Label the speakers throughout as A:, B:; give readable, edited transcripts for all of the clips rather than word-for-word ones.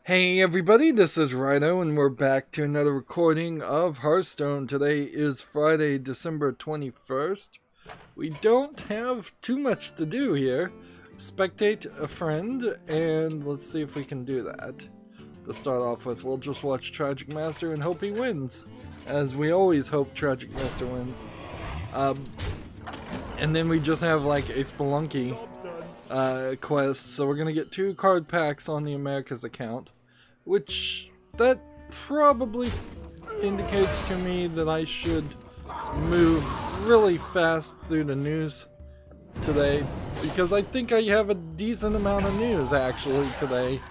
A: Hey everybody, this is Rydo and we're back to another recording of Hearthstone. Today is Friday, December 21st. We don't have too much to do here. Spectate a friend, and let's see if we can do that. To start off with, we'll just watch Tragic Master and hope he wins. As we always hope Tragic Master wins. And then we just have like a Spelunky quest, so we're gonna get 2 card packs on the Americas account, which that probably indicates to me that I should move really fast through the news today, because I think I have a decent amount of news actually today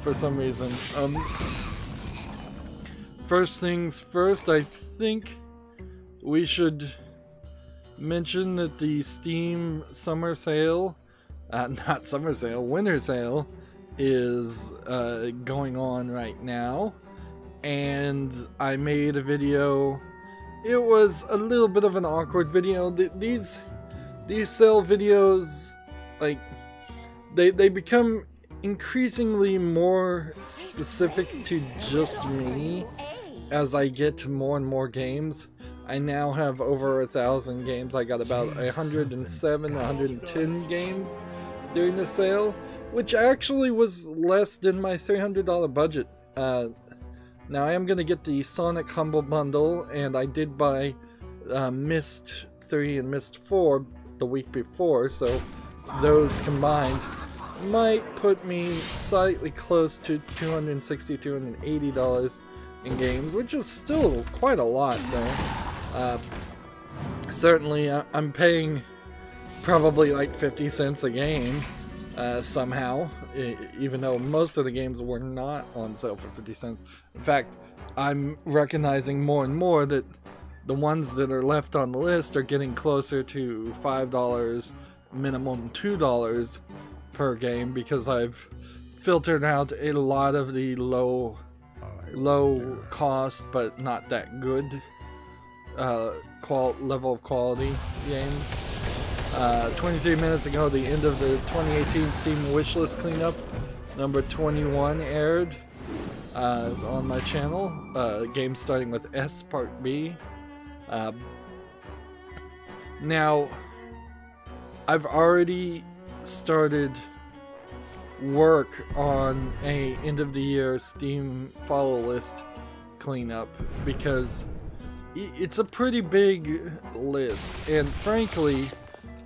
A: for some reason. First things first, I think we should mention that the Steam summer sale, not summer sale, winter sale is going on right now, and I made a video. It was a little bit of an awkward video. These sale videos, like, they become increasingly more specific to just me as I get to more and more games. I now have over 1,000 games. I got about 107, 110 games during the sale, which actually was less than my $300 budget. Now I am going to get the Sonic Humble Bundle, and I did buy Myst 3 and Myst 4 the week before, so those combined might put me slightly close to $260, $280 in games, which is still quite a lot though. Certainly I'm paying probably like 50 cents a game somehow, even though most of the games were not on sale for 50 cents. In fact, I'm recognizing more and more that the ones that are left on the list are getting closer to $5, minimum $2 per game, because I've filtered out a lot of the low cost but not that good level of quality games. 23 minutes ago, the end of the 2018 Steam wishlist cleanup number 21 aired on my channel. Game starting with S Part B. Now, I've already started work on a end of the year Steam follow list cleanup, because it's a pretty big list, and frankly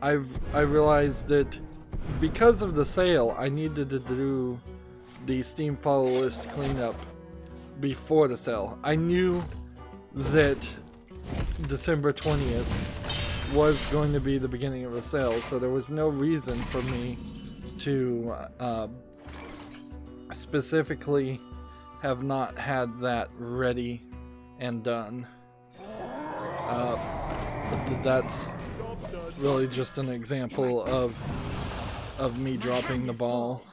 A: I realized that because of the sale I needed to do the Steam follow list cleanup before the sale. I knew that December 20th was going to be the beginning of the sale, so there was no reason for me to specifically have not had that ready and done. But that's really just an example of me dropping the ball.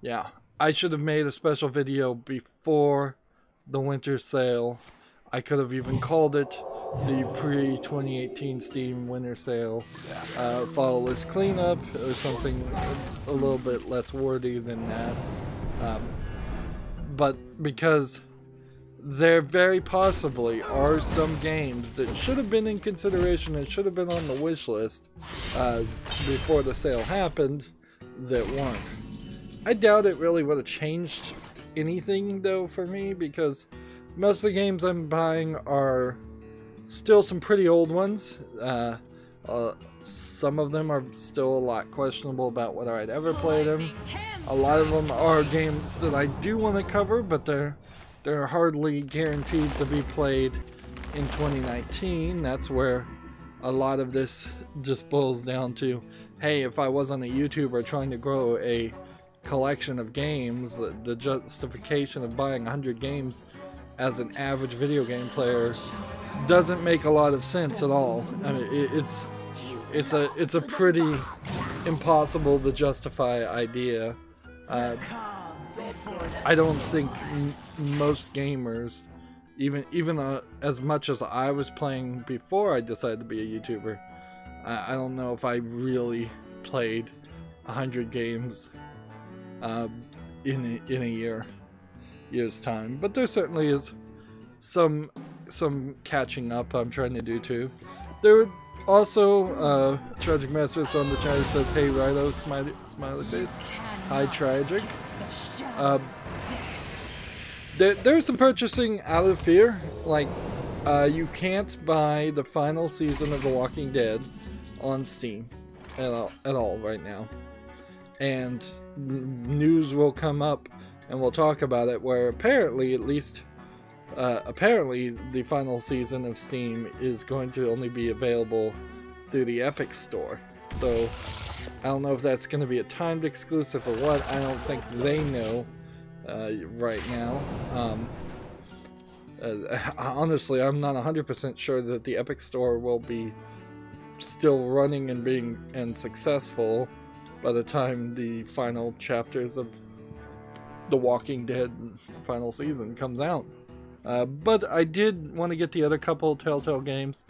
A: Yeah, I should have made a special video before the winter sale. I could have even called it the pre-2018 Steam winter sale follow list cleanup, or something a little bit less wordy than that. But because there very possibly are some games that should have been in consideration and should have been on the wish list before the sale happened that weren't. I doubt it really would have changed anything though for me, because most of the games I'm buying are still some pretty old ones. Some of them are still a lot questionable about whether I'd ever play them. A lot of them are games that I do want to cover, but they're hardly guaranteed to be played in 2019. That's where a lot of this just boils down to, hey, if I wasn't a YouTuber trying to grow a collection of games, the justification of buying 100 games as an average video game player doesn't make a lot of sense at all. I mean, it's a pretty impossible to justify idea. I don't think most gamers, even as much as I was playing before I decided to be a YouTuber, I don't know if I really played 100 games in a year's time. But there certainly is some catching up I'm trying to do too. There also Tragic Masters on the channel says, "Hey Rydo, smiley face. Hi Tragic." There's some purchasing out of fear. Like you can't buy the final season of The Walking Dead on Steam at all right now, and news will come up and we'll talk about it, where apparently, at least apparently, the final season of Steam is going to only be available through the Epic Store. So I don't know if that's going to be a timed exclusive or what. I don't think they know right now. Honestly, I'm not 100% sure that the Epic Store will be still running and being successful by the time the final chapters of The Walking Dead final season comes out. But I did want to get the other couple Telltale games.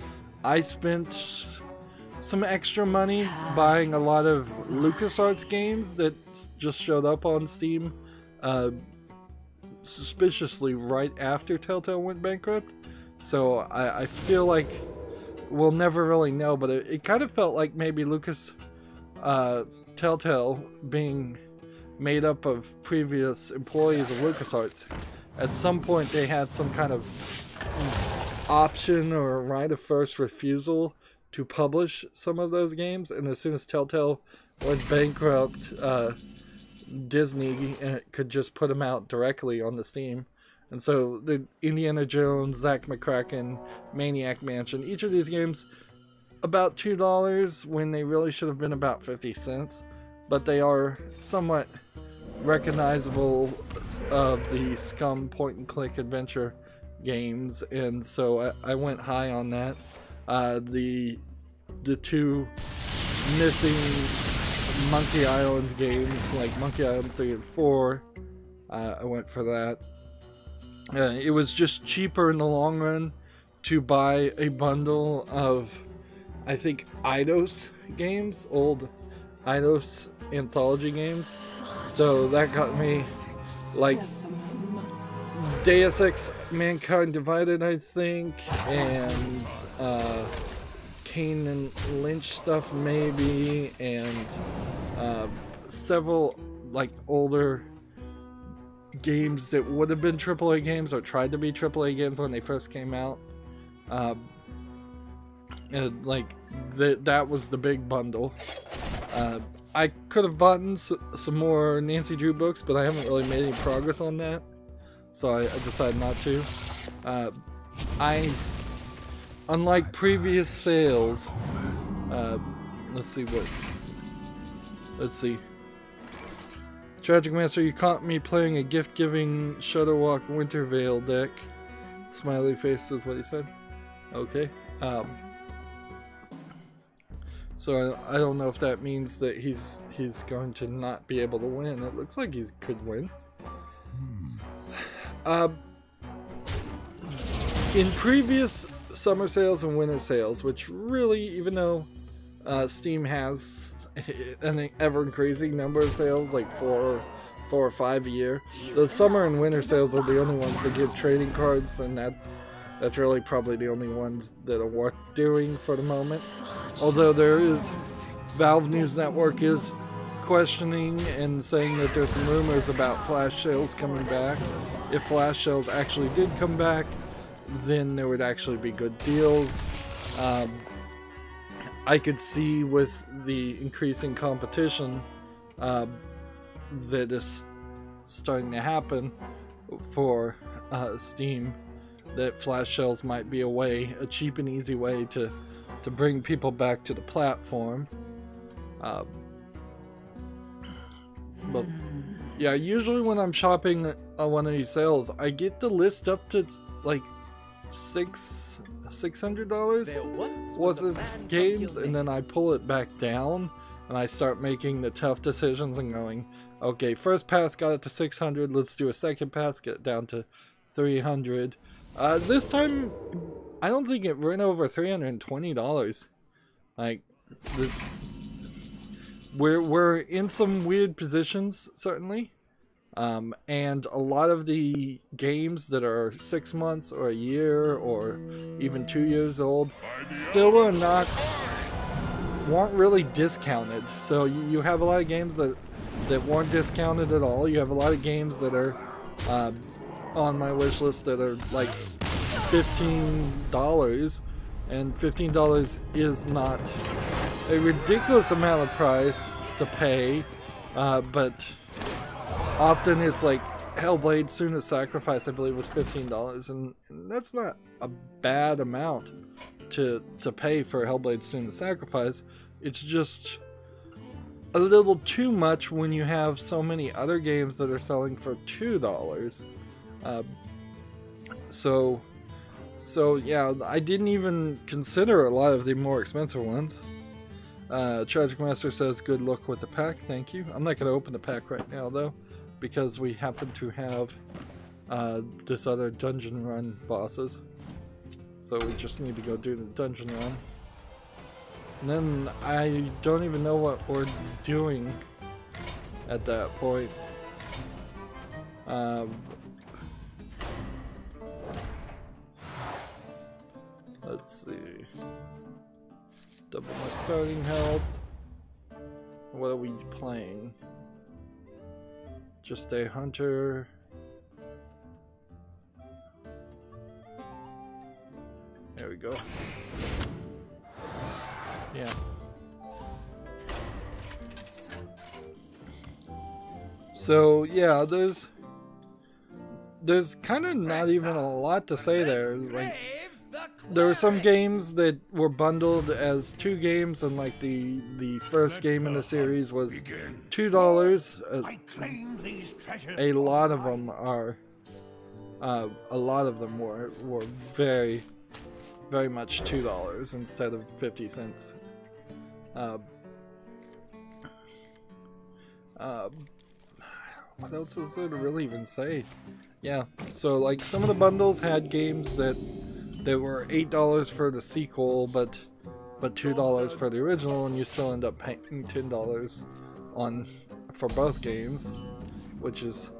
A: I spent some extra money buying a lot of LucasArts games that just showed up on Steam suspiciously right after Telltale went bankrupt. So I feel like we'll never really know, but it kind of felt like maybe Telltale being made up of previous employees of LucasArts, at some point they had some kind of option or right of first refusal to publish some of those games, and as soon as Telltale went bankrupt, Disney could just put them out directly on the Steam. And so the Indiana Jones, Zack McCracken, Maniac Mansion, each of these games about $2 when they really should have been about 50 cents, but they are somewhat recognizable of the Scum point-and-click adventure games, and so I went high on that. The two missing Monkey Island games, like Monkey Island 3 and 4, I went for that. It was just cheaper in the long run to buy a bundle of, I think, Eidos games, old Eidos anthology games. So that got me, like, Deus Ex Mankind Divided, I think, and Kane and Lynch stuff maybe, and several, like, older games that would have been AAA games or tried to be AAA games when they first came out. And, like, that was the big bundle. I could have bought some more Nancy Drew books, but I haven't really made any progress on that, so I decided not to. Unlike previous sales, let's see. Tragic Master, you caught me playing a gift-giving Shudderwalk Wintervale deck. Smiley face is what he said. Okay. So I don't know if that means that he's going to not be able to win. It looks like he could win. In previous summer sales and winter sales, which really, even though Steam has an ever-increasing number of sales, like four or five a year, the summer and winter sales are the only ones that give trading cards, and that's really probably the only ones that are worth doing for the moment. Although there is, Valve News Network is questioning and saying that there's some rumors about flash sales coming back. If flash sales actually did come back, then there would actually be good deals. I could see with the increasing competition that is starting to happen for Steam, that flash sales might be a cheap and easy way to bring people back to the platform. But yeah, usually when I'm shopping on one of these sales, I get the list up to like $600 worth of games, and then I pull it back down and I start making the tough decisions and going, okay, first pass got it to 600, let's do a second pass, get it down to 300. This time I don't think it ran over $320. Like, we're in some weird positions, certainly. And a lot of the games that are 6 months or a year or even 2 years old still are not, weren't really discounted. So you have a lot of games that weren't discounted at all. You have a lot of games that are on my wish list that are like $15, and $15 is not a ridiculous amount of price to pay, but often it's like Hellblade: Senua's Sacrifice, I believe, was $15, and that's not a bad amount to pay for Hellblade: Senua's Sacrifice. It's just a little too much when you have so many other games that are selling for $2. So yeah, I didn't even consider a lot of the more expensive ones. Tragic Master says, good luck with the pack, thank you. I'm not going to open the pack right now though, because we happen to have this other dungeon run bosses. So we just need to go do the dungeon run. And then I don't even know what we're doing at that point. Let's see. Double my starting health. What are we playing? Just a hunter. There we go. Yeah. So yeah, there's kind of not even a lot to say there. Like, there were some games that were bundled as 2 games, and like the first game in the series was $2. A lot of them are. A lot of them were very, very much $2 instead of 50 cents. What else is there to really even say? Yeah, so like some of the bundles had games that were $8 for the sequel, but $2 for the original, and you still end up paying $10 for both games, which is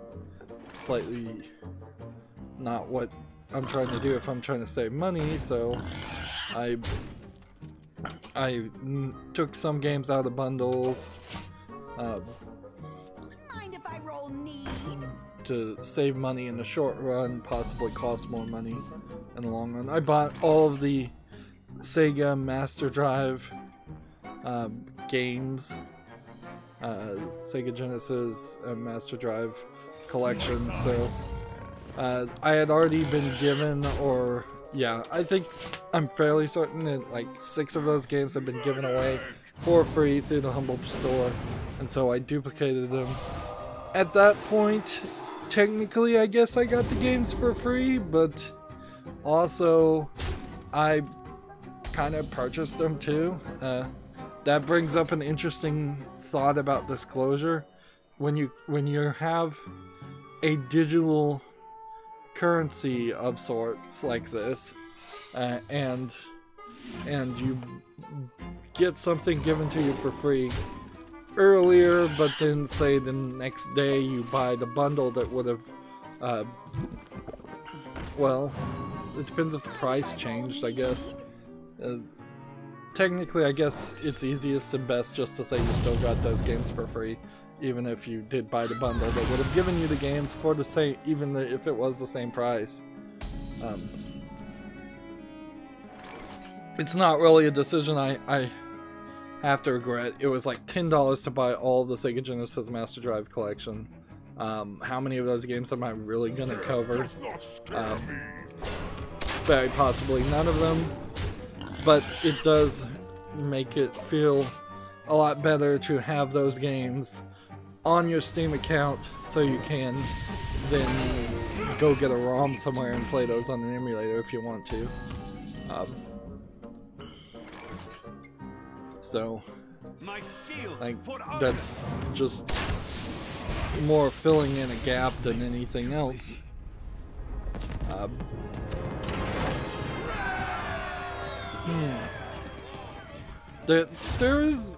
A: slightly not what I'm trying to do if I'm trying to save money. So I took some games out of bundles to save money in the short run, possibly cost more money in the long run. I bought all of the Sega Master Drive games, Sega Genesis Master Drive collection, so I had already been given, or yeah, I think I'm fairly certain that like 6 of those games have been given away for free through the Humble store, and so I duplicated them. At that point, technically I guess I got the games for free, but also I kind of purchased them too. That brings up an interesting thought about disclosure. When you have a digital currency of sorts like this, and you get something given to you for free earlier, but then say the next day you buy the bundle that would have, well, it depends if the price changed, I guess. Technically, I guess it's easiest and best just to say you still got those games for free, even if you did buy the bundle that would have given you the games for the same, even if it was the same price. It's not really a decision I have to regret. It was like $10 to buy all of the Sega Genesis Master Drive collection. How many of those games am I really gonna cover? Very possibly none of them, but it does make it feel a lot better to have those games on your Steam account, so you can then go get a ROM somewhere and play those on an emulator if you want to. So, like, that's just more filling in a gap than anything else. There is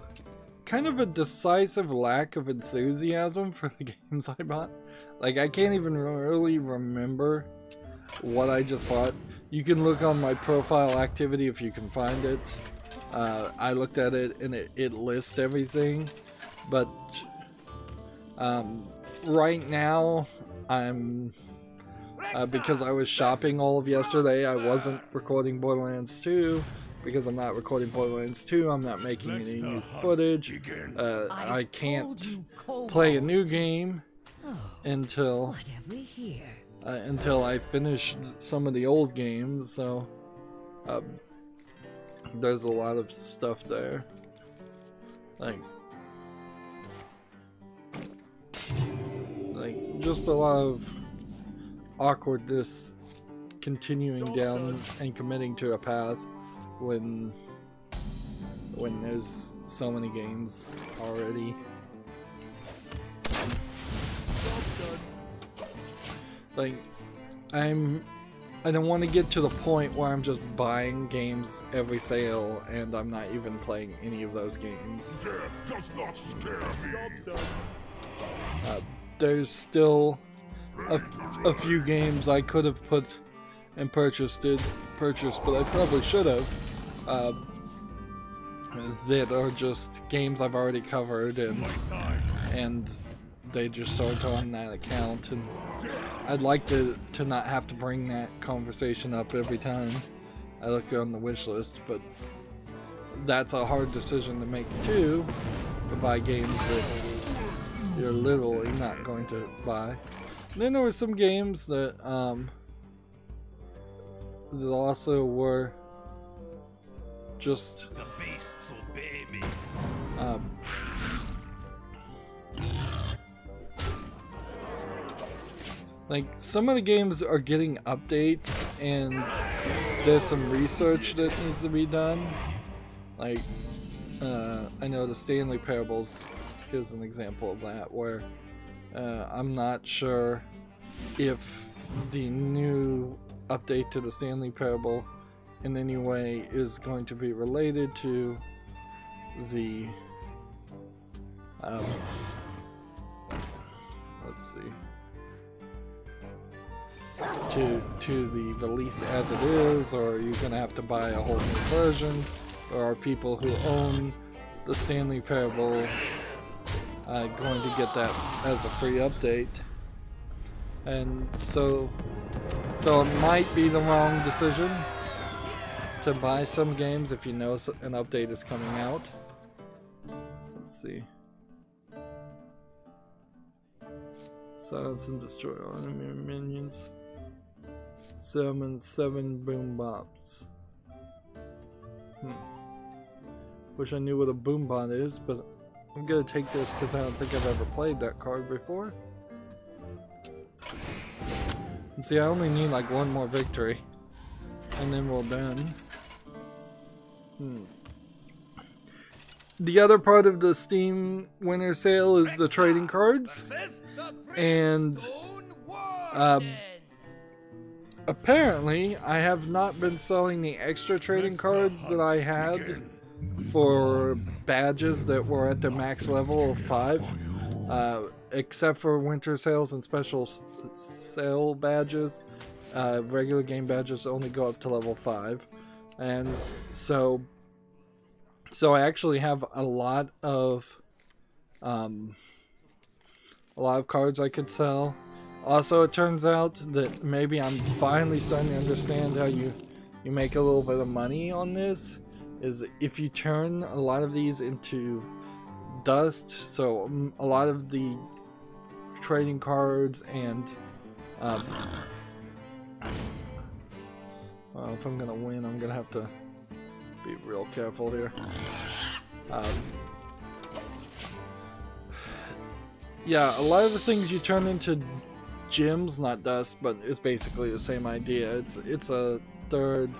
A: kind of a decisive lack of enthusiasm for the games I bought. Like, I can't even really remember what I just bought. You can look on my profile activity if you can find it. I looked at it and it lists everything, but right now I'm because I was shopping all of yesterday, I wasn't recording Borderlands 2. Because I'm not recording Borderlands 2, I'm not making any new footage. I can't play a new game until I finish some of the old games, so there's a lot of stuff there. Like just a lot of awkwardness continuing down and committing to a path when there's so many games already. Like, I don't want to get to the point where I'm just buying games every sale and I'm not even playing any of those games.
B: Does not scare me.
A: There's still a few games I could have put and purchased, but I probably should have. That are just games I've already covered, and they just aren't on that account, and I'd like to not have to bring that conversation up every time I look on the wish list, but that's a hard decision to make too, to buy games that you're literally not going to buy. And then there were some games that that also were just
B: the beasts obey me.
A: Like, some of the games are getting updates and there's some research that needs to be done. Like, I know the Stanley Parables is an example of that, where I'm not sure if the new update to the Stanley Parable in any way is going to be related to the let's see, to the release as it is, or are you gonna have to buy a whole new version, or are people who own the Stanley Parable going to get that as a free update? And so it might be the wrong decision to buy some games if you know an update is coming out. Let's see. Silence and destroy all enemy minions. Summon 7 boom bops. Wish I knew what a boom bot is, but I'm gonna take this because I don't think I've ever played that card before. And see, I only need like one more victory, and then we're done. The other part of the Steam winter sale is the trading cards, and apparently I have not been selling the extra trading cards that I had for badges that were at their max level of 5, except for winter sales and special sale badges. Regular game badges only go up to level 5, and so I actually have a lot of cards I could sell. Also, it turns out that maybe I'm finally starting to understand how you make a little bit of money on this, is if you turn a lot of these into dust. So a lot of the trading cards and well, if I'm gonna win, I'm gonna have to be real careful here. Yeah, a lot of the things you turn into gems, not dust, but it's basically the same idea. It's a third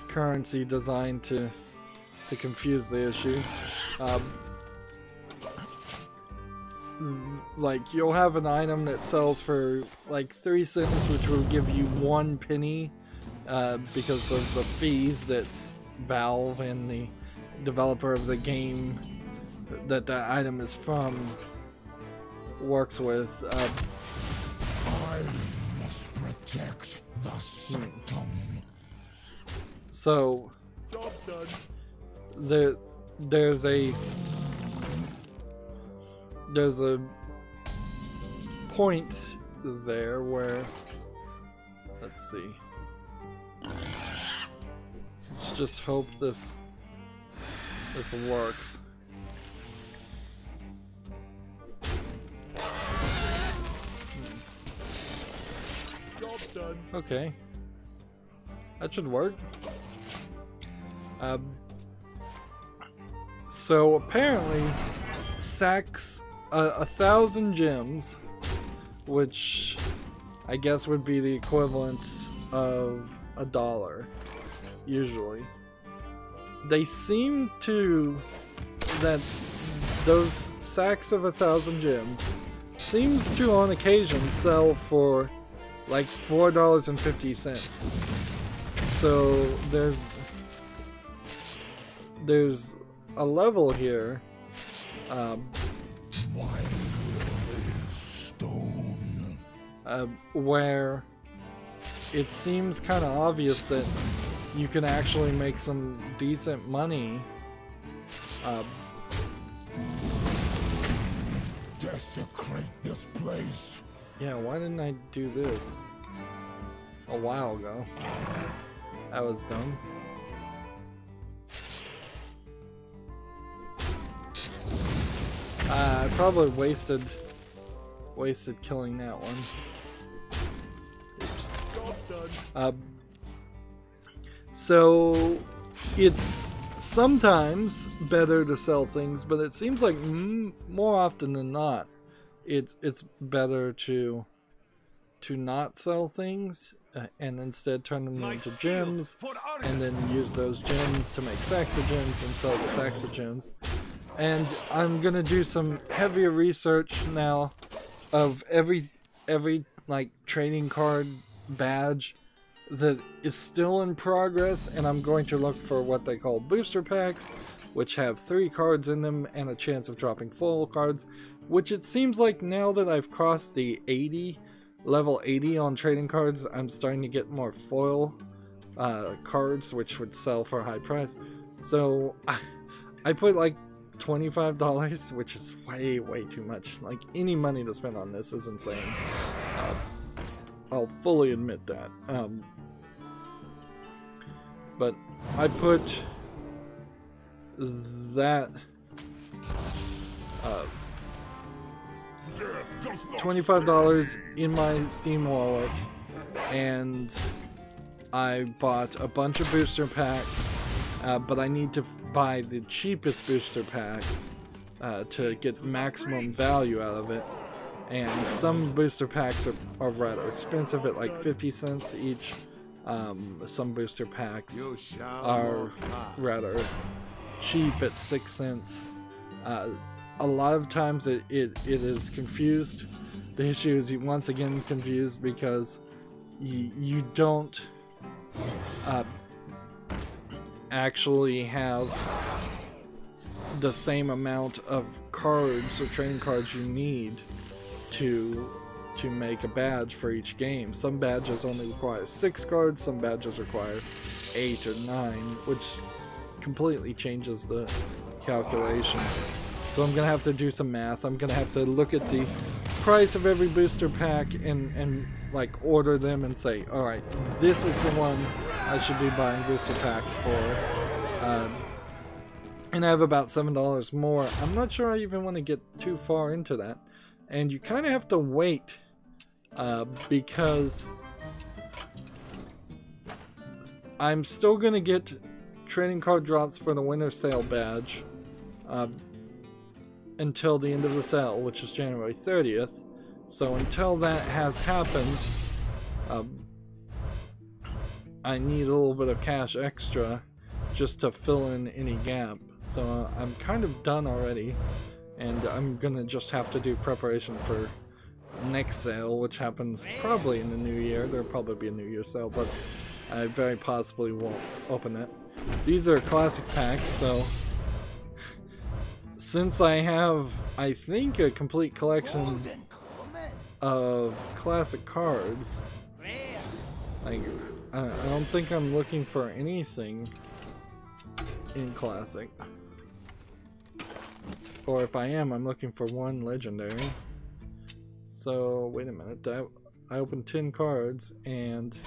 A: currency designed to confuse the issue. Like, you'll have an item that sells for like 3 cents, which will give you 1 penny because of the fees that Valve and the developer of the game that item is from works with.
B: I must protect the sanctum.
A: So
B: Job done.
A: there's a point there where, let's see. Let's just hope this works.
B: Job done.
A: Okay, that should work. So apparently, sacks 1,000 gems, which I guess would be the equivalent of $1 usually. They seem to that those sacks of 1,000 gems seems to on occasion sell for like $4.50. So there's a level here
B: Stone.
A: where it seems kind of obvious that you can actually make some decent money.
B: Desecrate this place.
A: Yeah, why didn't I do this a while ago? That was dumb. I probably wasted killing that one. So it's sometimes better to sell things, but it seems like more often than not, it's better to not sell things and instead turn them into gems, and then use those gems to make sacks of gems and sell the sacks of gems. And I'm gonna do some heavier research now of every like trading card badge that is still in progress, and I'm going to look for what they call booster packs, which have 3 cards in them and a chance of dropping foil cards, which it seems like now that I've crossed the level 80 on trading cards, I'm starting to get more foil cards, which would sell for a high price. So I put like $25, which is way too much. Like, any money to spend on this is insane. I'll fully admit that. But I put that $25 in my Steam wallet, and I bought a bunch of booster packs, but I need to buy the cheapest booster packs to get maximum value out of it. And some booster packs are rather expensive at like 50 cents each. Some booster packs are rather cheap at 6 cents. A lot of times it is confused. The issue is once again confused because you don't actually have the same amount of cards or trading cards you need to make a badge for each game. Some badges only require 6 cards, some badges require 8 or 9, which completely changes the calculation. So I'm gonna have to do some math. I'm gonna have to look at the price of every booster pack and like order them and say, alright, this is the one I should be buying booster packs for. And I have about $7 more. I'm not sure I even want to get too far into that. And you kind of have to wait because I'm still going to get trading card drops for the winter sale badge until the end of the sale, which is January 30th. So until that has happened, I need a little bit of cash extra just to fill in any gap. So I'm kind of done already, and I'm gonna just have to do preparation for next sale, which happens probably in the new year. There'll probably be a New Year sale, but I very possibly won't open it. These are classic packs, so since I have, I think, a complete collection of classic cards, like, I don't think I'm looking for anything in classic. Or if I am, I'm looking for one legendary. So, wait a minute. I opened 10 cards and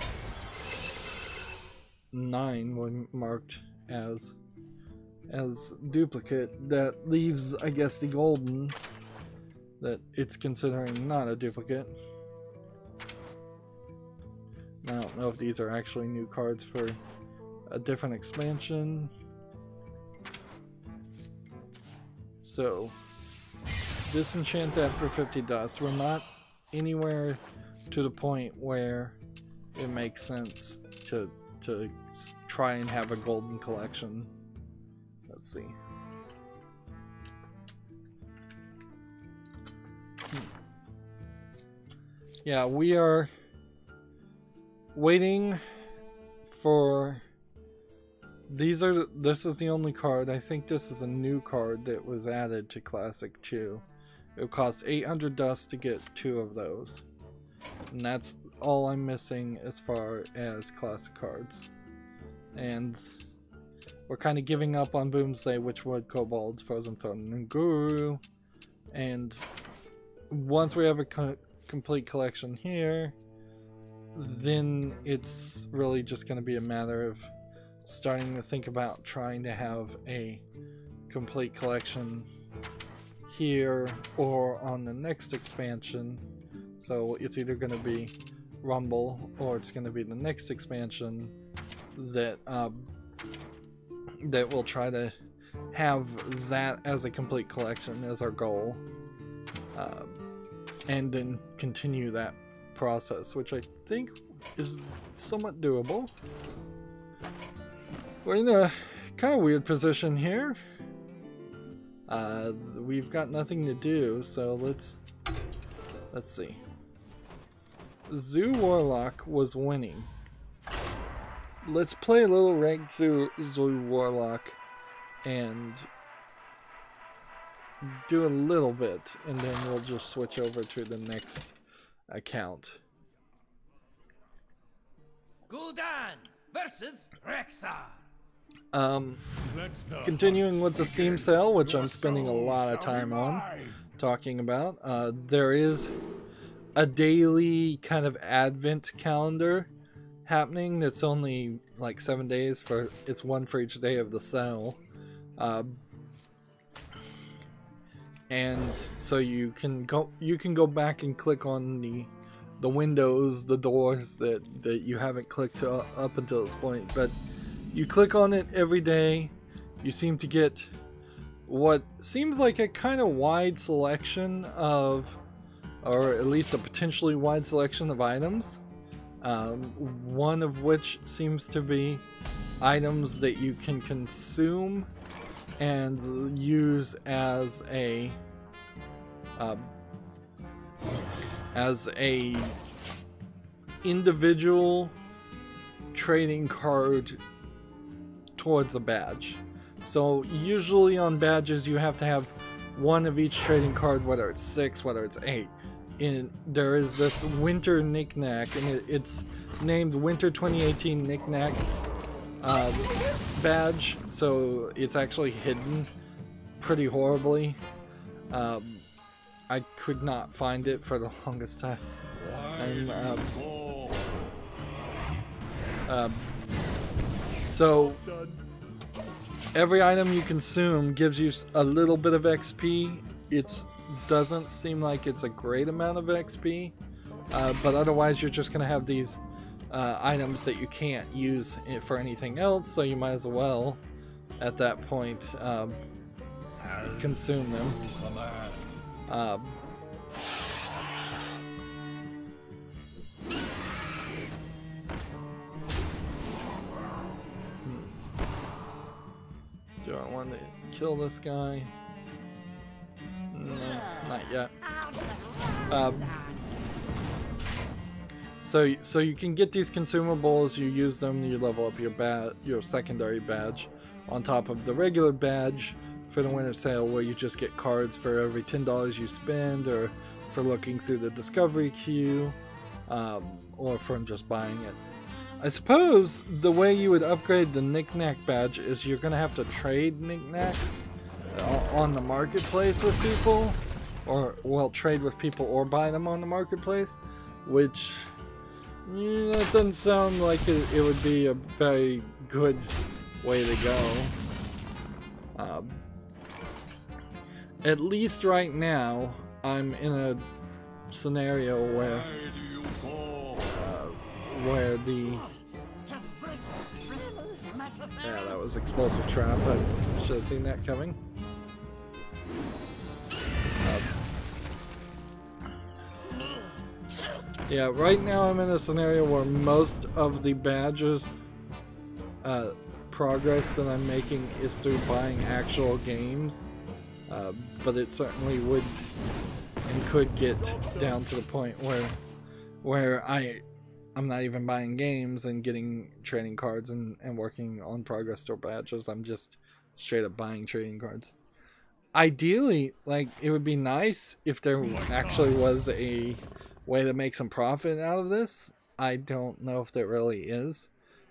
A: 9 were marked as duplicate. That leaves, I guess, the golden that it's considering not a duplicate. I don't know if these are actually new cards for a different expansion. So, disenchant that for 50 dust. We're not anywhere to the point where it makes sense to try and have a golden collection. Let's see. Yeah, we are waiting for this is the only card. I think this is a new card that was added to Classic 2. It would cost 800 dust to get 2 of those. And that's all I'm missing as far as classic cards. And we're kind of giving up on Boomsday, Witchwood, Kobolds, Frozen Throne, and Guru. And once we have a complete collection here, then it's really just going to be a matter of starting to think about trying to have a complete collection here or on the next expansion. So it's either going to be Rumble or it's going to be the next expansion that that we'll try to have that as a complete collection as our goal, and then continue that process, which I think is somewhat doable. We're in a kind of weird position here. We've got nothing to do, so let's see. Zoo Warlock was winning. Let's play a little ranked Zoo Warlock and do a little bit, and then we'll just switch over to the next account.
C: Gul'dan versus Rexxar.
A: Continuing with the Steam sale, which I'm spending a lot of time on talking about, there is a daily kind of advent calendar happening that's only like 7 days for, it's one for each day of the sale. And so you can go back and click on the windows, the doors that you haven't clicked up until this point, but you click on it every day. You seem to get what seems like a kind of wide selection of, or at least a potentially wide selection of items. One of which seems to be items that you can consume and use as a individual trading card towards a badge. So usually on badges you have to have one of each trading card, whether it's 6, whether it's 8. And there is this winter knickknack, and it's named Winter 2018 Knickknack badge, so it's actually hidden pretty horribly. I could not find it for the longest time. So every item you consume gives you a little bit of XP. It doesn't seem like it's a great amount of XP, but otherwise you're just going to have these items that you can't use for anything else, so you might as well at that point consume them. Do I want to kill this guy? No, not yet. So you can get these consumables, you use them, you level up your secondary badge on top of the regular badge for the winter sale, where you just get cards for every $10 you spend, or for looking through the discovery queue, or from just buying it. I suppose the way you would upgrade the knick-knack badge is you're gonna have to trade knick-knacks on the marketplace with people, or well, trade with people or buy them on the marketplace, which that doesn't sound like it would be a very good way to go. At least right now, I'm in a scenario where the that was explosive trap. I should have seen that coming. Yeah, right now I'm in a scenario where most of the badges progress that I'm making is through buying actual games, but it certainly would and could get down to the point where I'm not even buying games and getting trading cards and working on progress store badges. I'm just straight up buying trading cards. Ideally, like, it would be nice if there actually was a way to make some profit out of this. I don't know if there really is.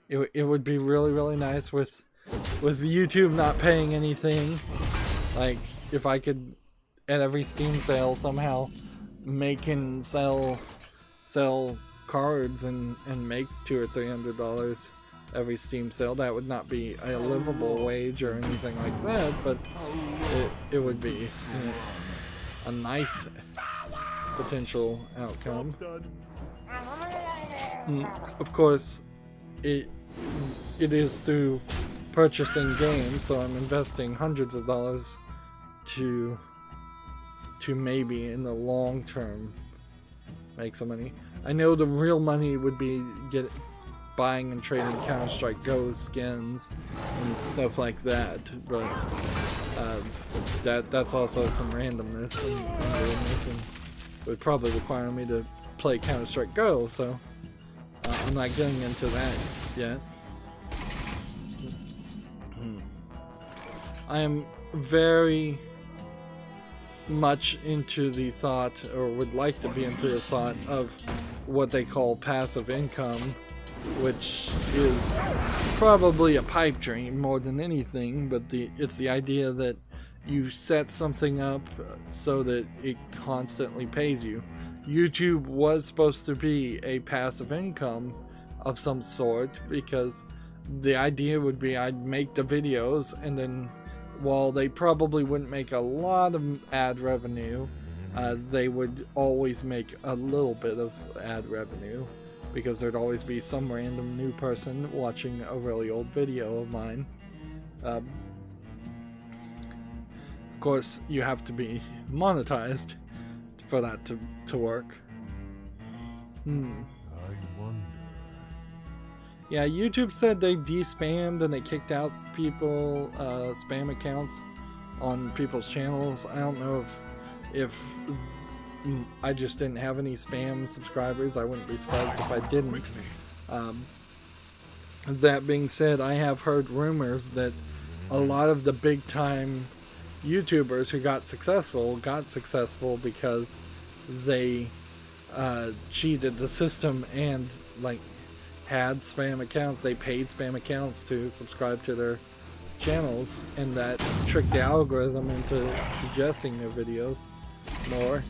A: It would be really, really nice with YouTube not paying anything. Like, if I could, at every Steam sale, somehow make and sell cards and make $200 or $300 every Steam sale, that would not be a livable wage or anything like that, but it would be, you know, a nice potential outcome. Of course, it is through purchasing games, so I'm investing hundreds of dollars to maybe in the long term make some money. I know the real money would be buying and trading Counter-Strike Go skins and stuff like that, but that's also some randomness and weirdness, and would probably require me to play Counter-Strike Go, so I'm not getting into that yet. I am very much into the thought, or would like to be into the thought, of what they call passive income, which is probably a pipe dream more than anything, but it's the idea that you set something up so that it constantly pays you. YouTube was supposed to be a passive income of some sort, because the idea would be I'd make the videos, and then while they probably wouldn't make a lot of ad revenue, they would always make a little bit of ad revenue, because there'd always be some random new person watching a really old video of mine. Of course, you have to be monetized for that to work. I wonder. Yeah, YouTube said they de-spammed and they kicked out people, spam accounts on people's channels. I don't know if I just didn't have any spam subscribers. I wouldn't be surprised if I didn't. That being said, I have heard rumors that a lot of the big time YouTubers who got successful because they cheated the system and, like, had spam accounts. They paid spam accounts to subscribe to their channels, and that tricked the algorithm into suggesting their videos more.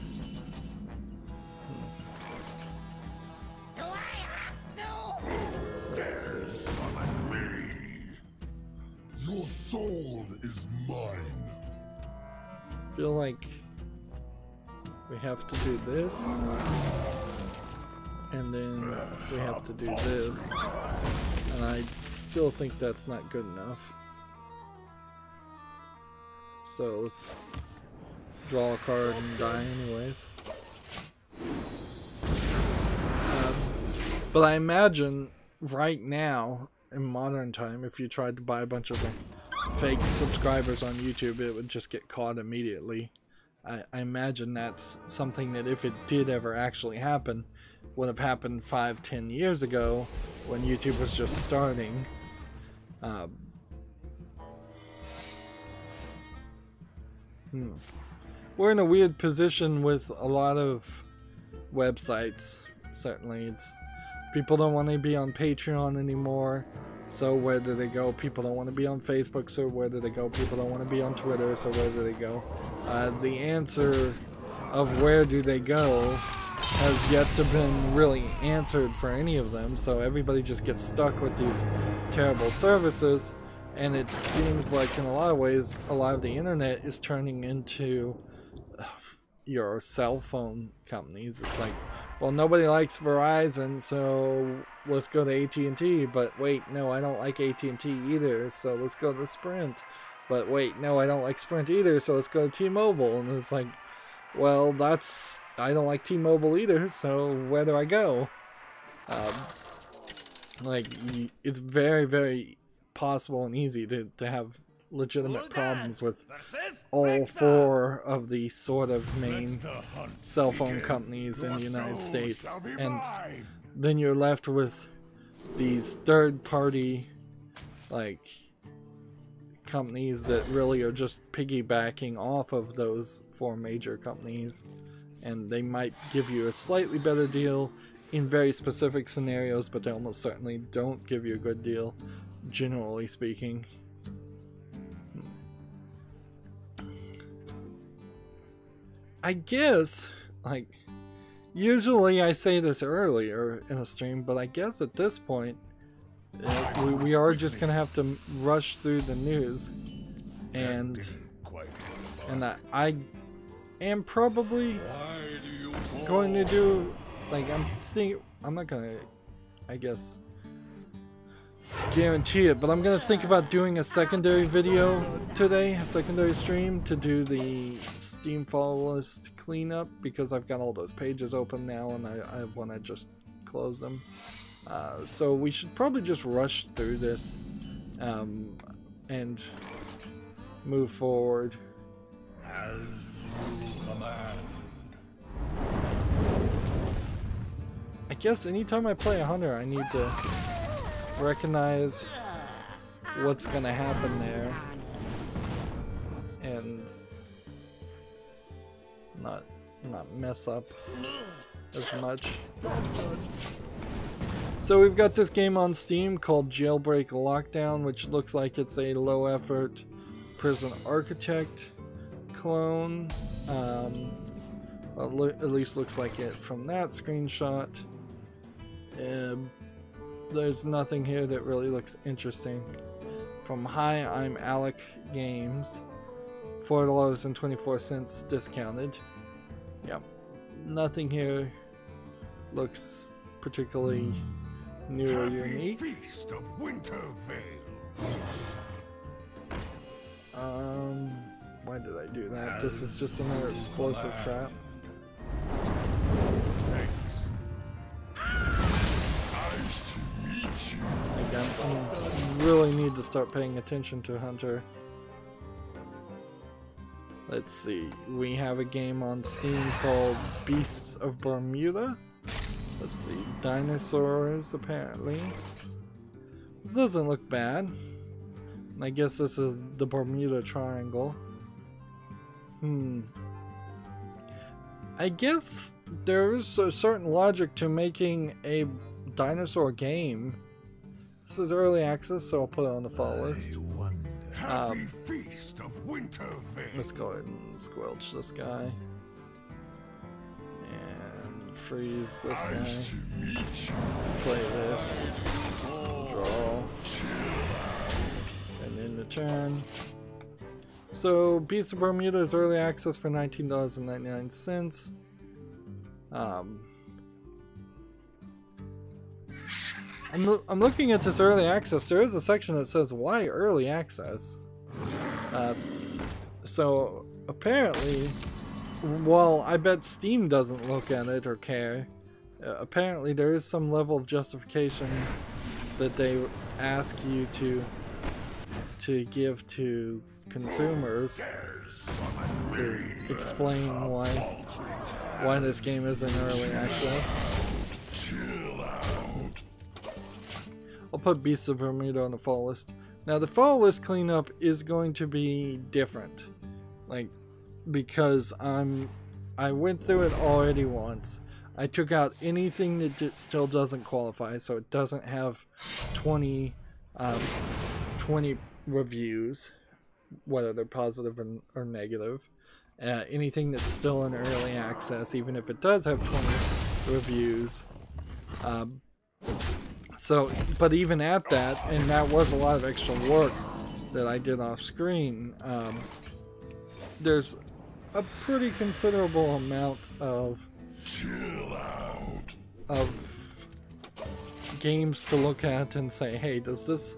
B: Your soul is mine.
A: I feel like we have to do this, and then we have to do this, and I still think that's not good enough. So let's draw a card and die anyways. But I imagine right now, in modern time, if you tried to buy a bunch of fake subscribers on YouTube, it would just get caught immediately. I imagine that's something that, if it did ever actually happen, would have happened 5-10 years ago when YouTube was just starting. We're in a weird position with a lot of websites. Certainly, it's people don't want to be on Patreon anymore, so where do they go? People don't want to be on Facebook, so where do they go? People don't want to be on Twitter, so where do they go? The answer of where do they go has yet to been really answered for any of them, so everybody just gets stuck with these terrible services, and it seems like in a lot of ways a lot of the internet is turning into your cell phone companies. It's like, well, nobody likes Verizon, so let's go to AT&T, but wait, no, I don't like AT&T either, so let's go to Sprint. But wait, no, I don't like Sprint either, so let's go to T-Mobile. And it's like, well, I don't like T-Mobile either, so where do I go? It's very, very possible and easy to have legitimate problems with all four of the sort of main cell phone companies in the United States, and then you're left with these third-party companies that really are just piggybacking off of those four major companies, and they might give you a slightly better deal in very specific scenarios, but they almost certainly don't give you a good deal, generally speaking. I guess, usually I say this earlier in a stream, but I guess at this point, we are just gonna have to rush through the news, and I am probably going to do, I'm not gonna, I guess, guarantee it, but I'm gonna think about doing a secondary video today, a secondary stream to do the Steam follow list cleanup, because I've got all those pages open now and I want to just close them. So we should probably just rush through this and move forward.
B: As you command.
A: I guess anytime I play a hunter, I need to recognize what's gonna happen there and not mess up as much. So we've got this game on Steam called Jailbreak Lockdown, which looks like it's a low effort Prison Architect clone. Well, at least looks like it from that screenshot. There's nothing here that really looks interesting. From Hi, I'm Alec Games, $4.24 discounted. Yep, nothing here looks particularly new or unique.
B: Feast of Wintervale.
A: Why did I do that? This is just another explosive trap. I really need to start paying attention to Hunter. Let's see, we have a game on Steam called Beasts of Bermuda. Let's see, dinosaurs apparently. This doesn't look bad. I guess this is the Bermuda Triangle. I guess there's a certain logic to making a dinosaur game. This is early access, so I'll put it on the follow list.
B: Happy Feast of Wintervale.
A: Let's go ahead and squelch this guy. And freeze this guy. Play this. Draw. And end the turn. So, Beast of Bermuda is early access for $19.99. I'm looking at this early access. There is a section that says why early access. So apparently, while I bet Steam doesn't look at it or care, apparently there is some level of justification that they ask you to give to consumers to explain why this game is in early access. I'll put Beasts of Bermuda on the fall list. Now the fall list cleanup is going to be different. Like, because I went through it already once. I took out anything that still doesn't qualify, so it doesn't have 20 reviews, whether they're positive or negative. Anything that's still in early access, even if it does have 20 reviews. But even at that, and that was a lot of extra work that I did off screen, there's a pretty considerable amount of games to look at and say, hey, does this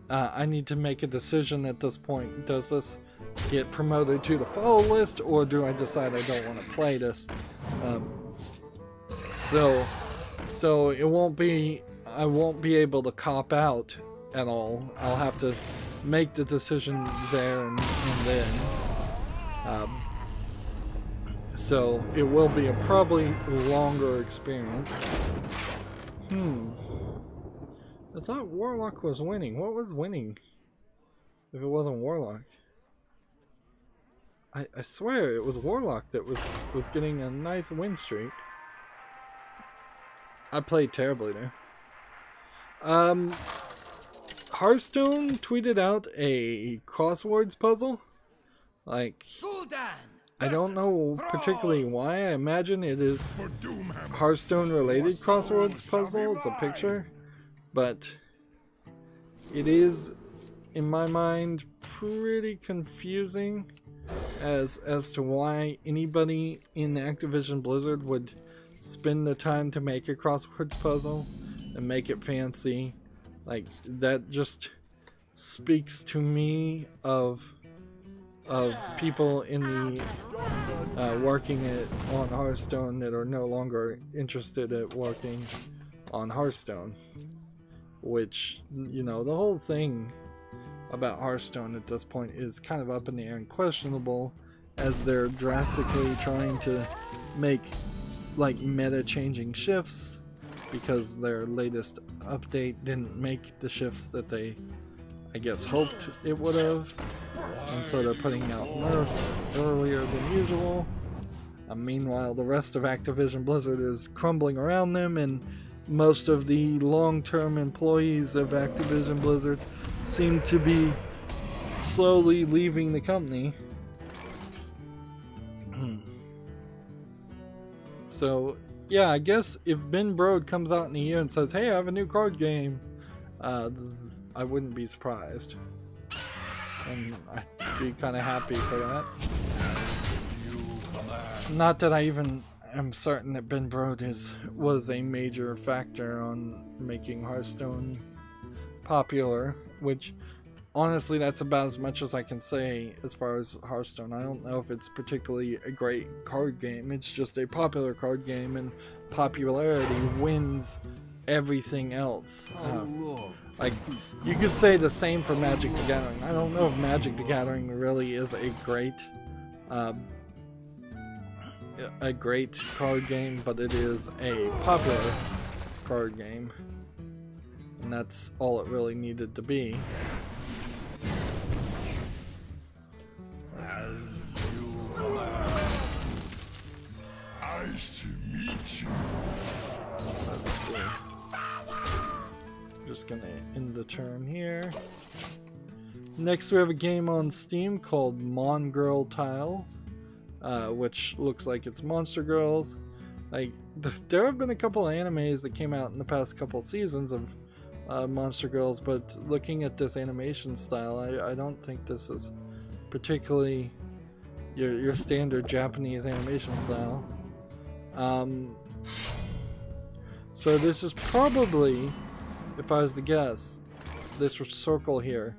A: I need to make a decision at this point. Does this get promoted to the follow list, or do I decide I don't want to play this? So it won't be, I won't be able to cop out at all. I'll have to make the decision there and then. So it will be a probably longer experience. I thought Warlock was winning. What was winning if it wasn't Warlock? I swear it was Warlock that was getting a nice win streak. I played terribly there. Hearthstone tweeted out a crosswords puzzle. Like, I don't know particularly why. I imagine it is Hearthstone related crosswords puzzle. It's a picture. But it is, in my mind, pretty confusing as to why anybody in Activision Blizzard would spend the time to make a crosswords puzzle and make it fancy. Like, that just speaks to me of people in the working on Hearthstone that are no longer interested at working on Hearthstone. Which, you know, the whole thing about Hearthstone at this point is kind of up in the air and questionable, as they're drastically trying to make like meta changing shifts because their latest update didn't make the shifts that they, I guess, hoped it would have, and so they're putting out nerfs earlier than usual. Meanwhile, the rest of Activision Blizzard is crumbling around them, and most of the long-term employees of Activision Blizzard seem to be slowly leaving the company. So, yeah, I guess if Ben Brode comes out in a year and says, hey, I have a new card game, I wouldn't be surprised. And I'd be kind of happy for that. Not that I even am certain that Ben Brode was a major factor on making Hearthstone popular, which honestly that's about as much as I can say as far as Hearthstone. I don't know if it's particularly a great card game. It's just a popular card game, and popularity wins everything else. Like, you could say the same for Magic the Gathering. I don't know if Magic the Gathering really is a great card game, but it is a popular card game, and that's all it really needed to be.
B: Nice to meet you.
A: Let's see. Just gonna end the turn here. Next we have a game on Steam called Mon-Girl Tiles, which looks like it's Monster Girls. Like, there have been a couple of animes that came out in the past couple seasons of Monster Girls, but looking at this animation style, I don't think this is particularly your standard Japanese animation style. So this is probably, if I was to guess, this circle here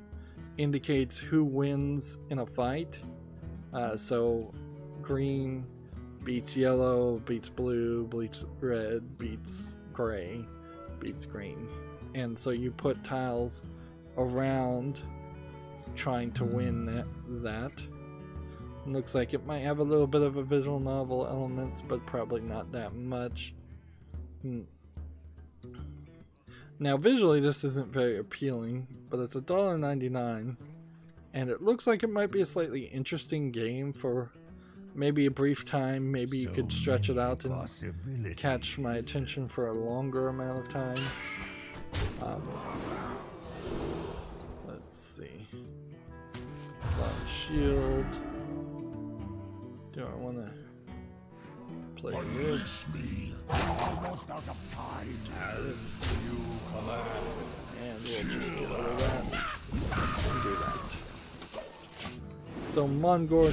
A: indicates who wins in a fight. So green beats yellow, beats blue, beats red, beats gray, beats green. And so you put tiles around trying to win that. Looks like it might have a little bit of a visual novel elements, but probably not that much. Now visually this isn't very appealing, but it's $1.99, and it looks like it might be a slightly interesting game for maybe a brief time. Maybe you could stretch it out and catch my attention for a longer amount of time. Let's see. Shield. Do I want to play this?
B: Almost out of time.
A: This. And we'll just get rid of that and do that. So Mongol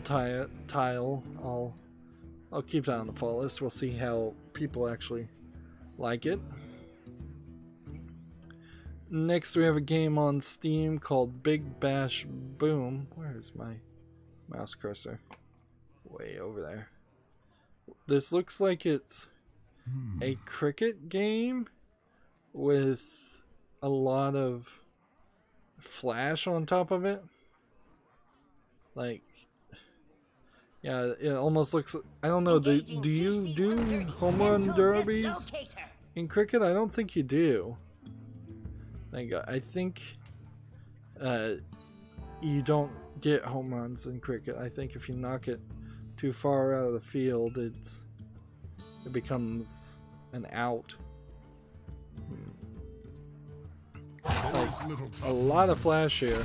A: tile. I'll keep that on the fall list. We'll see how people actually like it. Next, we have a game on Steam called Big Bash Boom. Where's my mouse cursor? Way over there. This looks like it's a cricket game with a lot of flash on top of it. Like, yeah, it almost looks. I don't know. Do you do home run derbies in cricket? I don't think you do. I think you don't get home runs in cricket. I think if you knock it too far out of the field, it becomes an out. Like, a lot of flash here.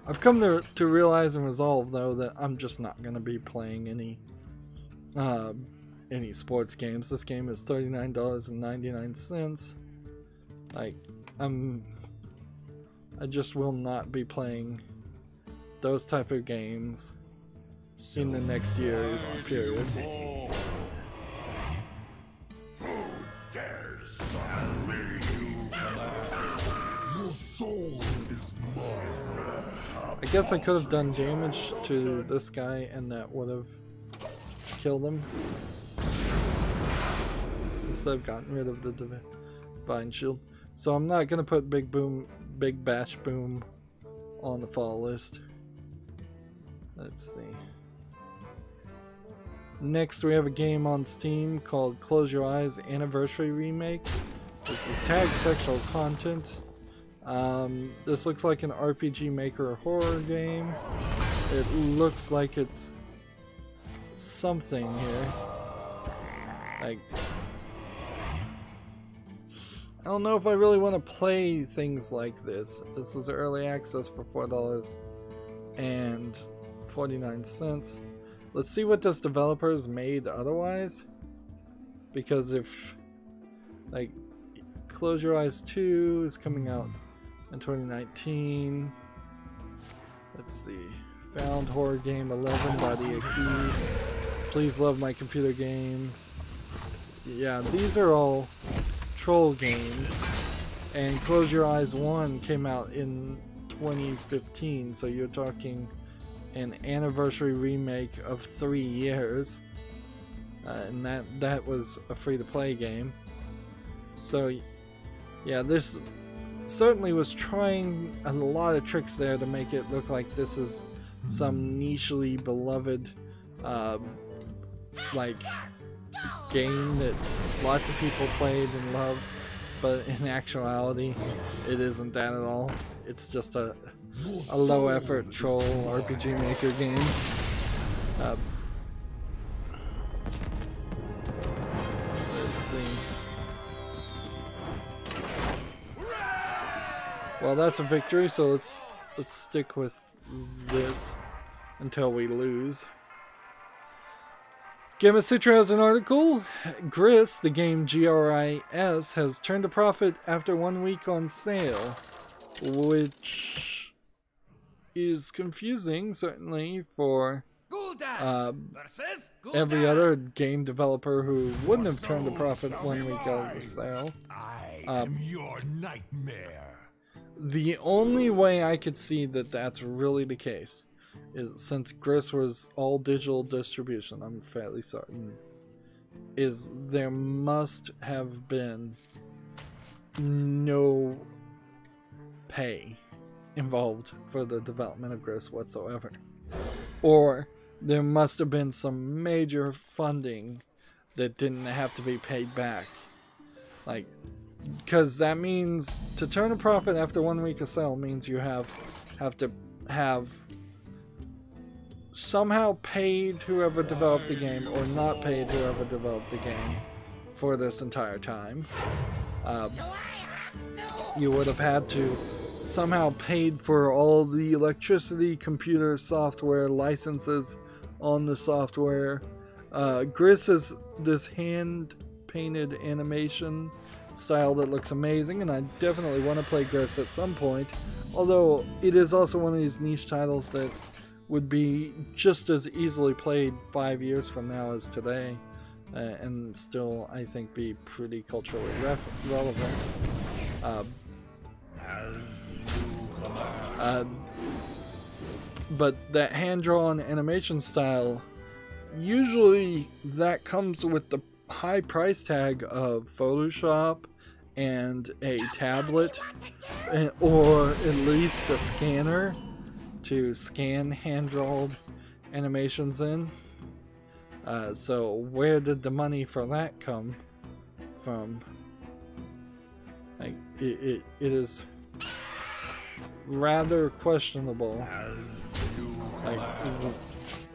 A: I've come to realize and resolve, though, that I'm just not going to be playing any sports games. This game is $39.99. Like, I just will not be playing those type of games in the next year period. I guess I could have done damage to this guy and that would have killed him. Instead of gotten rid of the divine shield. So I'm not gonna put Big Bash Boom on the fall list. Let's see. Next, we have a game on Steam called Close Your Eyes Anniversary Remake. This is tagged sexual content. This looks like an RPG Maker horror game. It looks like it's something here. Like, I don't know if I really want to play things like this. This is early access for $4.49. Let's see what this developer's made otherwise. Because if, like, Close Your Eyes 2 is coming out in 2019. Let's see. Found horror game 11.exe. Please love my computer game. Yeah, these are all troll games. And Close Your Eyes 1 came out in 2015, so you're talking an anniversary remake of 3 years. And that was a free-to-play game. So, yeah, this certainly was trying a lot of tricks there to make it look like this is some nichely beloved like game that lots of people played and loved, but in actuality it isn't that at all. It's just a low effort troll RPG Maker game. Let's see. Well, that's a victory, so let's stick with this until we lose. Gamasutra has an article. Gris, the game GRIS, has turned a profit after 1 week on sale, which is confusing, certainly, for every other game developer who wouldn't have turned a profit 1 week out of the sale.
B: I am your nightmare.
A: The only way I could see that that's really the case is, since Gris was all digital distribution, I'm fairly certain, is there must have been no pay involved for the development of Gris whatsoever. Or there must have been some major funding that didn't have to be paid back. Like, because that means to turn a profit after 1 week of sale means you have to have somehow paid whoever developed the game or not paid whoever developed the game for this entire time. You would have had to somehow paid for all the electricity, computer, software, licenses on the software. Gris is this hand-painted animation style that looks amazing, and I definitely want to play Gris at some point, although it is also one of these niche titles that would be just as easily played 5 years from now as today, and still, I think, be pretty culturally relevant. But that hand-drawn animation style, usually that comes with the high price tag of Photoshop and a tablet, or at least a scanner to scan hand-drawn animations in. So where did the money for that come from? Like, it is rather questionable, like,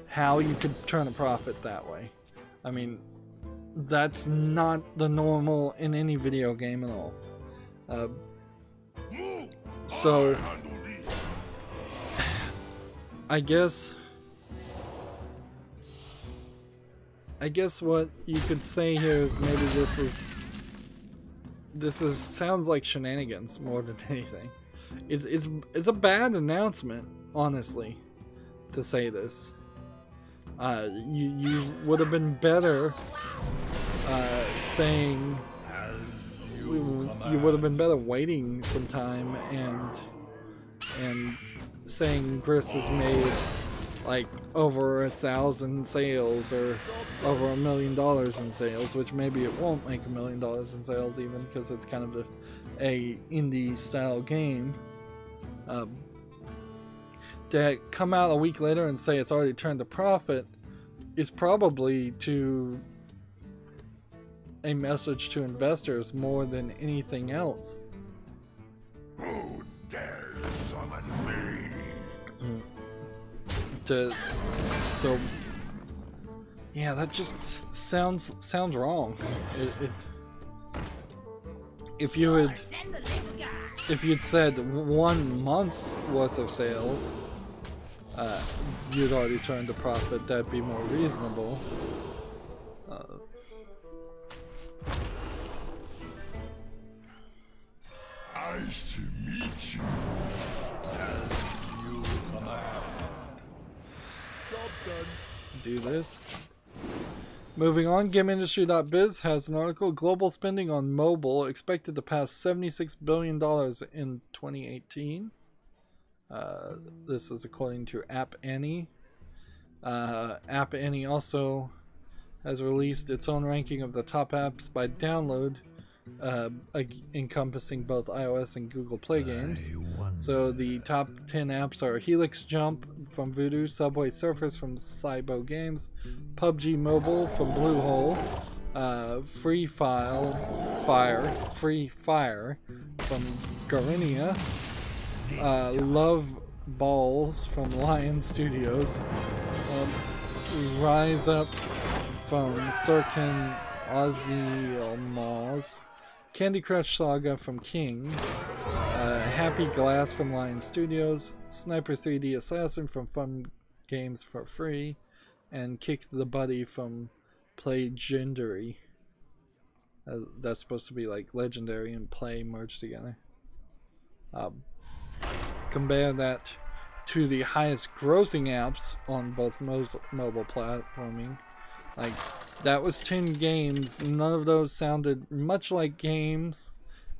A: how you could turn a profit that way. I mean, that's not the normal in any video game at all. So I guess what you could say here is maybe this is sounds like shenanigans more than anything. It's a bad announcement, honestly, to say this. You would have been better saying, you would have been better waiting some time and saying Gris has made like over 1,000 sales or over $1 million in sales, which maybe it won't make $1 million in sales even because it's kind of a indie style game. To come out a week later and say it's already turned a profit is probably to a message to investors more than anything else.
B: Who dares summon me?
A: So yeah, that just sounds wrong. If you'd said 1 month's worth of sales, you'd already turned a profit, that'd be more reasonable.
B: I shall meet you as you command.
A: Do this. Moving on, GameIndustry.biz has an article: global spending on mobile expected to pass $76 billion in 2018. This is according to App Annie. App Annie also has released its own ranking of the top apps by download, encompassing both iOS and Google Play games. So the top 10 apps are Helix Jump from Voodoo, Subway Surfers from Cybo Games, PUBG Mobile from Bluehole, Free Fire from Garenia, Love Balls from Lion Studios, Rise Up from Sirkin Ozyalmaz, Candy Crush Saga from King, Happy Glass from Lion Studios, Sniper 3D Assassin from Fun Games for Free, and Kick the Buddy from Playgendary. That's supposed to be like Legendary and Play merged together. Compare that to the highest grossing apps on both mobile platforming. Like, that was 10 games. None of those sounded much like games,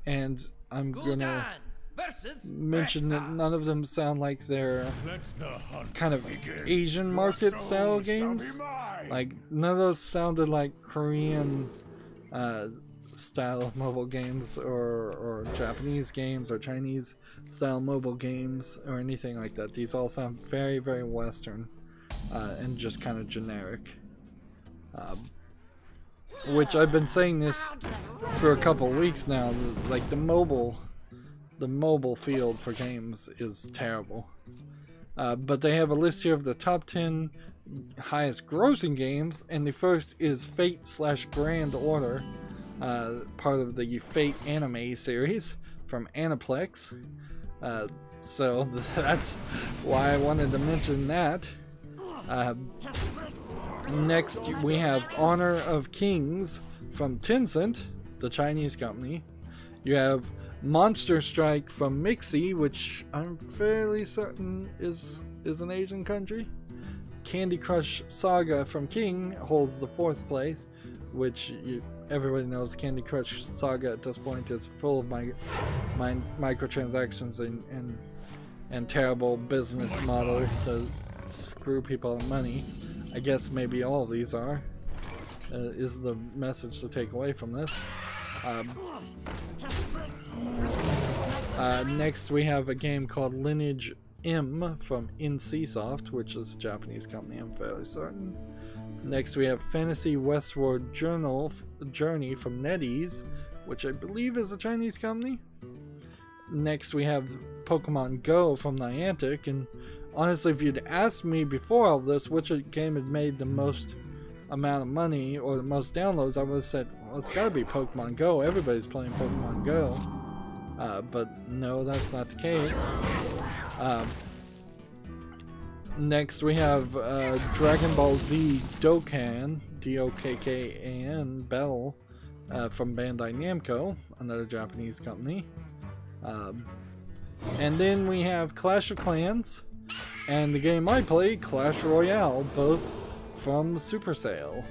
A: and I'm gonna mention that none of them sound like they're kind of Asian market style games. Like, none of those sounded like Korean style mobile games or Japanese games or Chinese style mobile games or anything like that. These all sound very, very Western and just kind of generic. Which I've been saying this for a couple of weeks now. Like, the mobile field for games is terrible. But they have a list here of the top 10 highest grossing games, and the first is Fate/Grand Order, part of the Fate anime series from Aniplex. So that's why I wanted to mention that. Next, we have Honor of Kings from Tencent, the Chinese company. You have Monster Strike from Mixi, which I'm fairly certain is an Asian country. Candy Crush Saga from King holds the 4th place, which everybody knows Candy Crush Saga at this point is full of microtransactions and terrible business models to screw people out of money. I guess maybe all of these are, is the message to take away from this. Next we have a game called Lineage M from NCSoft, which is a Japanese company, I'm fairly certain. Next we have Fantasy Westward Journey from NetEase, which I believe is a Chinese company. Next we have Pokemon Go from Niantic, and honestly, if you'd asked me before all this which game had made the most amount of money or the most downloads, I would have said, well, it's gotta be Pokemon Go. Everybody's playing Pokemon Go. But no, that's not the case. Next we have Dragon Ball Z Dokkan, D-O-K-K-A-N, Battle, from Bandai Namco, another Japanese company. And then we have Clash of Clans, and the game I play, Clash Royale, both from Supercell.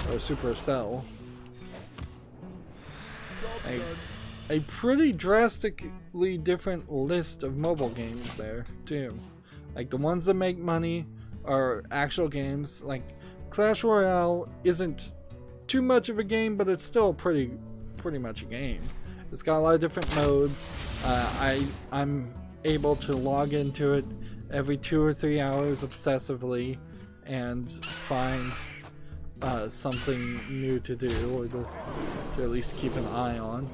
A: Or Supercell. A pretty drastically different list of mobile games there, too. Like, the ones that make money are actual games. Like, Clash Royale isn't too much of a game, but it's still pretty much a game. It's got a lot of different modes. I'm able to log into it every 2 or 3 hours obsessively and find something new to do, or to at least keep an eye on.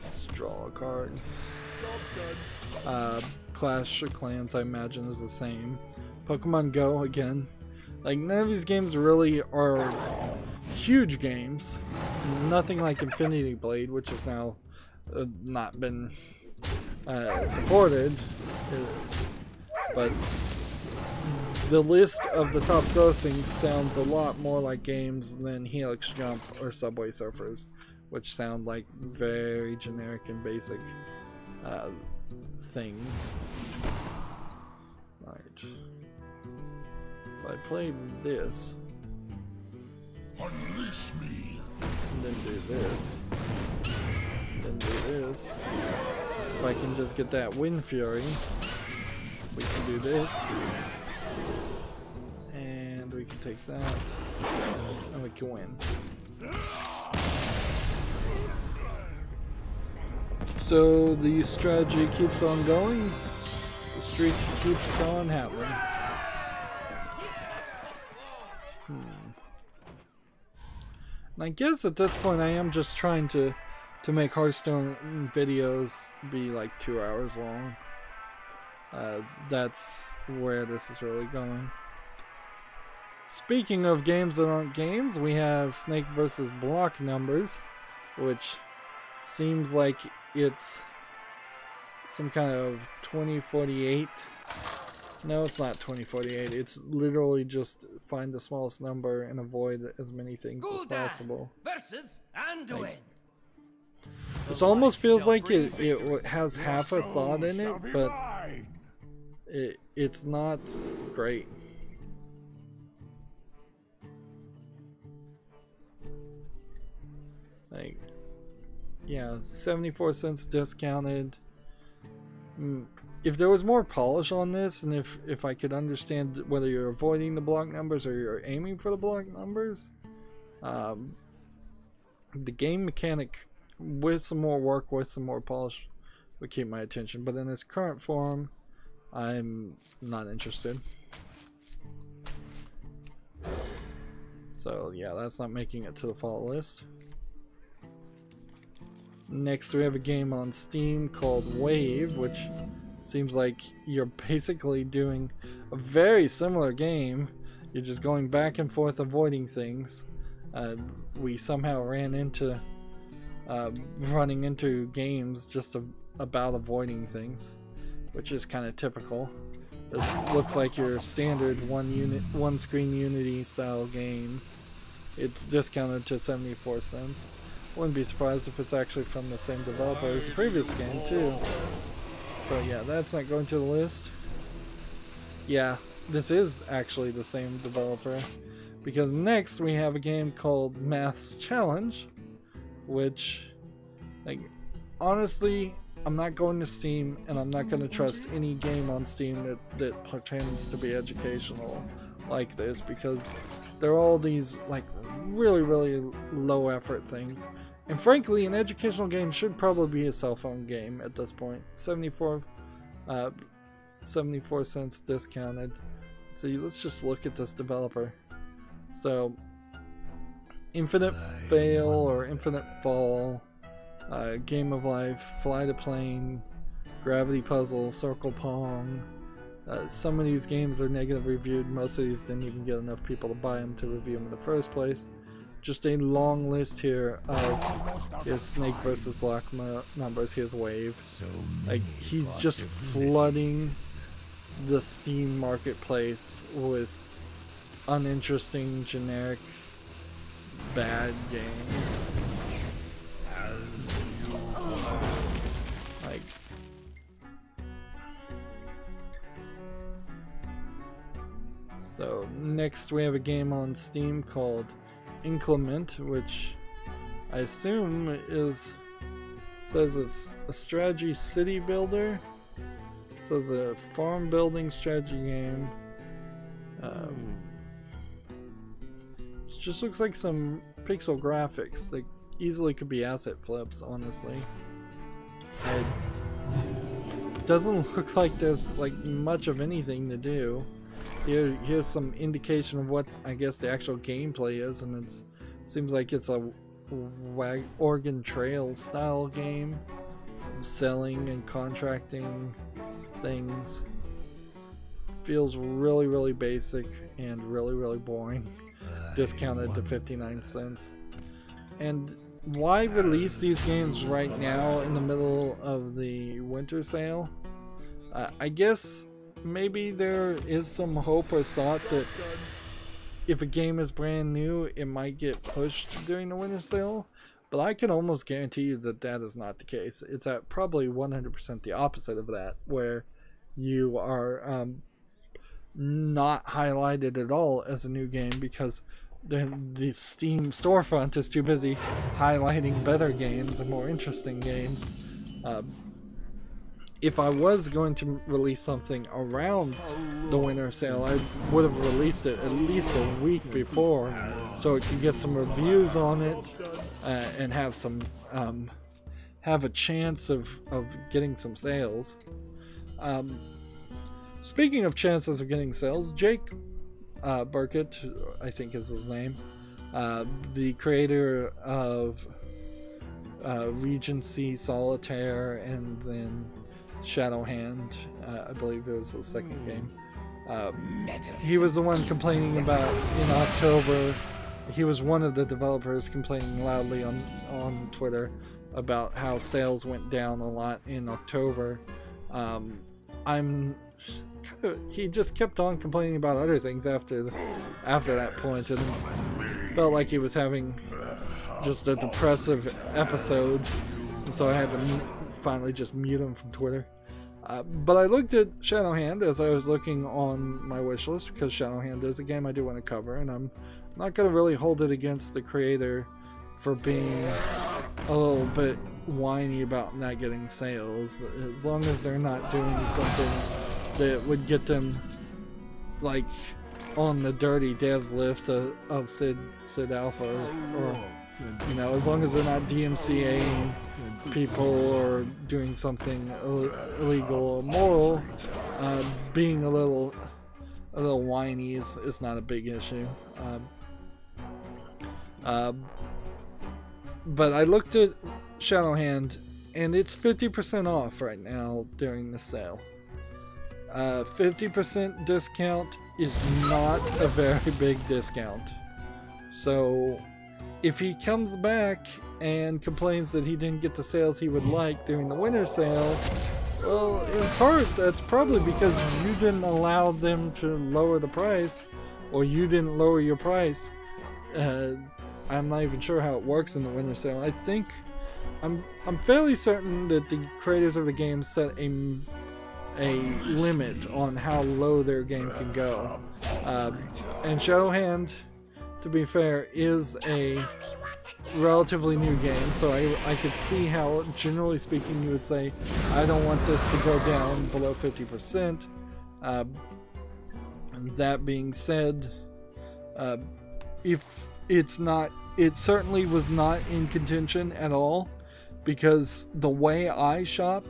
A: Let's draw a card. Clash of Clans, I imagine, is the same. Pokemon Go, again. Like, none of these games really are huge games. Nothing like Infinity Blade, which has now not been supported. But the list of the top grossing sounds a lot more like games than Helix Jump or Subway Surfers, which sound like very generic and basic things. Alright. If I played this,
B: Unleash me.
A: and then do this, then do this, if I can just get that Wind Fury, we can do this, and we can take that, and we can win. So the strategy keeps on going, the streak keeps on happening. And I guess at this point I am just trying to make Hearthstone videos be like 2 hours long. That's where this is really going. Speaking of games that aren't games, we have Snake vs. Block Numbers, which seems like it's some kind of 2048. No, it's not 2048. It's literally just find the smallest number and avoid as many things as possible.
C: Versus Anduin.
A: This almost feels like it has half a thought in it, but it's not great. Like, yeah, 74 cents discounted. If there was more polish on this, and if I could understand whether you're avoiding the block numbers or you're aiming for the block numbers, the game mechanic with some more work, with some more polish, would keep my attention. But in its current form, I'm not interested. So yeah, that's not making it to the fall list. Next we have a game on Steam called Wave, which seems like you're basically doing a very similar game. You're just going back and forth avoiding things. We somehow ran into running into games just about avoiding things, which is kind of typical. This looks like your standard one screen Unity style game. It's discounted to 74 cents. Wouldn't be surprised if it's actually from the same developer as the previous game too. So yeah, that's not going to the list. Yeah, this is actually the same developer, because next we have a game called Maths Challenge, which, like, honestly, I'm not going to Steam, and I'm not going to trust any game on Steam that pretends to be educational like this, because they're all these like really low effort things. And frankly, an educational game should probably be a cell phone game at this point. 74 cents discounted. So let's just look at this developer. So Infinite Fail or Infinite Fall, Game of Life, Fly to Plane, Gravity Puzzle, Circle Pong. Some of these games are negative reviewed. Most of these didn't even get enough people to buy them to review them in the first place. Just a long list here of here's Snake versus Block numbers. Here's Wave. Like, he's just flooding the Steam marketplace with uninteresting, generic, bad games. Like, so next we have a game on Steam called Inclement, which I assume says it's a strategy city builder. It says a farm building strategy game. It just looks like some pixel graphics that easily could be asset flips, honestly. It doesn't look like there's like much of anything to do. Here's some indication of what I guess the actual gameplay is, and it seems like it's a Oregon Trail style game, selling and contracting things. Feels really basic and really boring. Discounted to 59 cents. And why release these games right now in the middle of the winter sale? I guess maybe there is some hope or thought that if a game is brand new, it might get pushed during the winter sale, but I can almost guarantee you that that is not the case. It's at probably 100% the opposite of that, where you are not highlighted at all as a new game because the Steam storefront is too busy highlighting better games and more interesting games. If I was going to release something around the winter sale, I would have released it at least a week before, so it could get some reviews on it and have some have a chance of getting some sales. Speaking of chances of getting sales, Jake Burkett, I think is his name, the creator of Regency, Solitaire, and then Shadowhand, I believe it was the second game. He was the one complaining about in October. He was one of the developers complaining loudly on Twitter about how sales went down a lot in October. He just kept on complaining about other things after that point, and felt like he was having just a depressive episode, and so I had to finally just mute him from Twitter. But I looked at Shadowhand as I was looking on my wish list, because Shadowhand is a game I do want to cover, and I'm not going to really hold it against the creator for being a little bit whiny about not getting sales, as long as they're not doing something that would get them like on the dirty devs list of Sid Alpha, or you know, as long as they're not DMCAing people or doing something illegal or immoral, being a little whiny is not a big issue. But I looked at Shadowhand, and it's 50% off right now during the sale. 50% discount is not a very big discount. So if he comes back and complains that he didn't get the sales he would like during the winter sale, well, in part that's probably because you didn't allow them to lower the price, or you didn't lower your price. I'm not even sure how it works in the winter sale. I think I'm fairly certain that the creators of the game set a limit on how low their game can go. And Shadowhand, to be fair, is a relatively new game, so I could see how, generally speaking, you would say, I don't want this to go down below 50%. That being said, if it's not, it certainly was not in contention at all, because the way I shop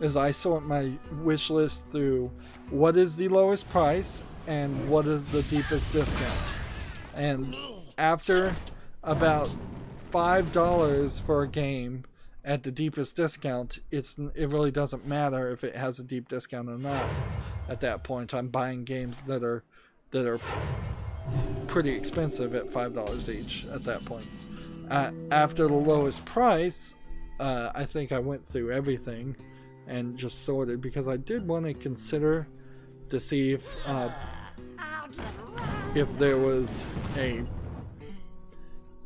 A: is I sort my wish list through what is the lowest price and what is the deepest discount. And after about $5 for a game at the deepest discount, it really doesn't matter if it has a deep discount or not. At that point, I'm buying games that are pretty expensive at $5 each at that point. After the lowest price, I think I went through everything and just sorted, because I did want to consider to see if there was a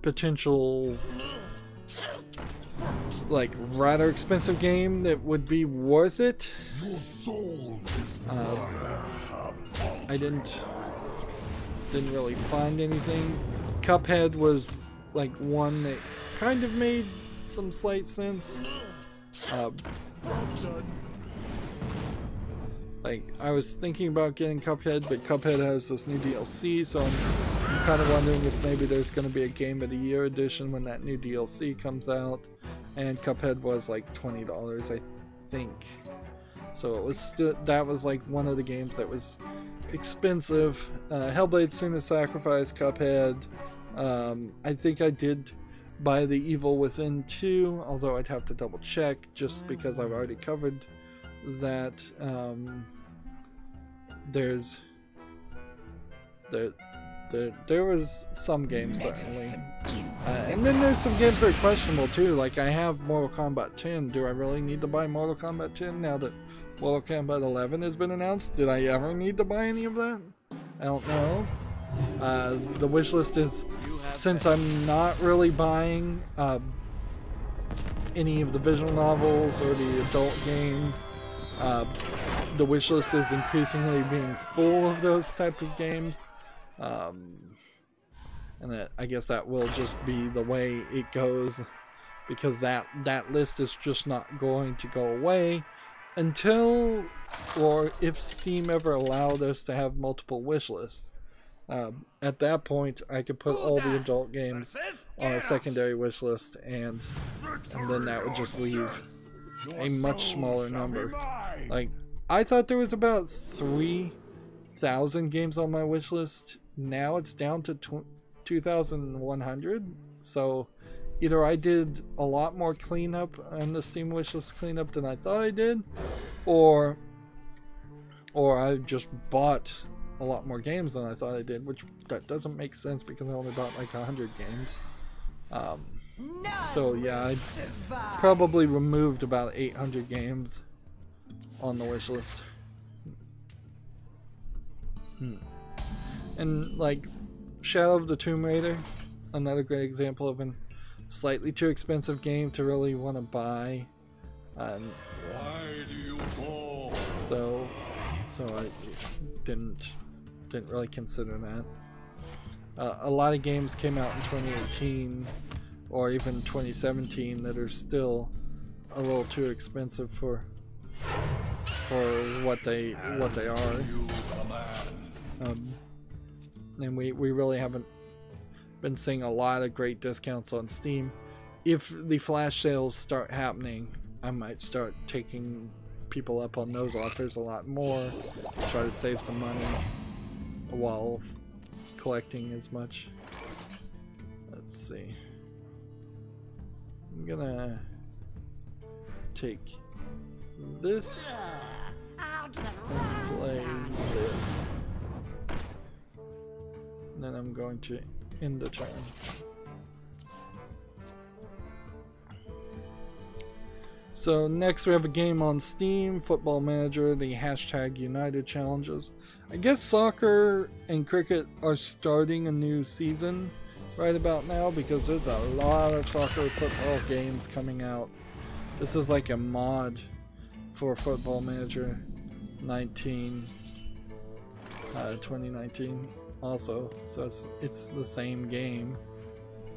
A: potential, like, rather expensive game that would be worth it. I didn't really find anything. Cuphead was like one that kind of made some slight sense. Like, I was thinking about getting Cuphead, but Cuphead has this new DLC, so I'm kind of wondering if maybe there's going to be a Game of the Year edition when that new DLC comes out. And Cuphead was like $20, I think. So it was still, that was like one of the games that was expensive. Hellblade: Senua's Sacrifice, Cuphead. I think I did buy The Evil Within 2, although I'd have to double check just because I've already covered that. There was some games, certainly. And then there's some games that are questionable too. Like, I have Mortal Kombat 10. Do I really need to buy Mortal Kombat 10 now that Mortal Kombat 11 has been announced? Did I ever need to buy any of that? I don't know. The wishlist is, since I'm not really buying any of the visual novels or the adult games, the wishlist is increasingly being full of those type of games. And that, I guess that will just be the way it goes, because that list is just not going to go away until, or if Steam ever allowed us to have multiple wish lists. At that point, I could put all the adult games on a secondary wish list, and then that would just leave a much smaller number. Like, I thought there was about 3,000 games on my wish list. Now it's down to 2,100. So either I did a lot more cleanup on the Steam wishlist cleanup than I thought I did, or I just bought a lot more games than I thought I did, which that doesn't make sense because I only bought like 100 games. So yeah, I probably removed about 800 games on the wishlist. And like Shadow of the Tomb Raider, another great example of a slightly too expensive game to really want to buy.
B: Why do you go?
A: So I didn't really consider that. A lot of games came out in 2018 or even 2017 that are still a little too expensive for what they are. And we really haven't been seeing a lot of great discounts on Steam. If the flash sales start happening, I might start taking people up on those offers a lot more, try to save some money while collecting as much. Let's see. I'm gonna take this and play this. And then I'm going to end the turn. So next we have a game on Steam, Football Manager, the #United challenges. I guess soccer and cricket are starting a new season right about now because there's a lot of soccer football games coming out. This is like a mod for Football Manager 2019 also, so it's the same game.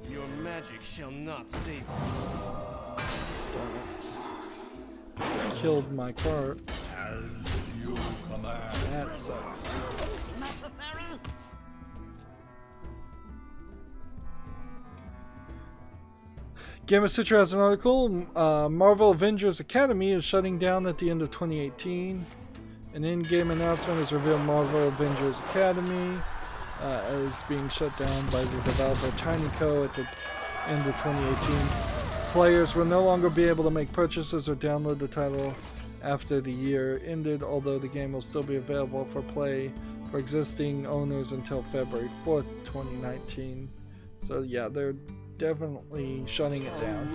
C: Your magic shall not save you.
A: Killed my cart.
B: As you command.
A: That sucks. Game of Citra has an article. Marvel Avengers Academy is shutting down at the end of 2018. An in-game announcement has revealed Marvel Avengers Academy is being shut down by the developer TinyCo at the end of 2018. Players will no longer be able to make purchases or download the title after the year ended, although the game will still be available for play for existing owners until February 4th, 2019. So yeah, they're definitely shutting it down.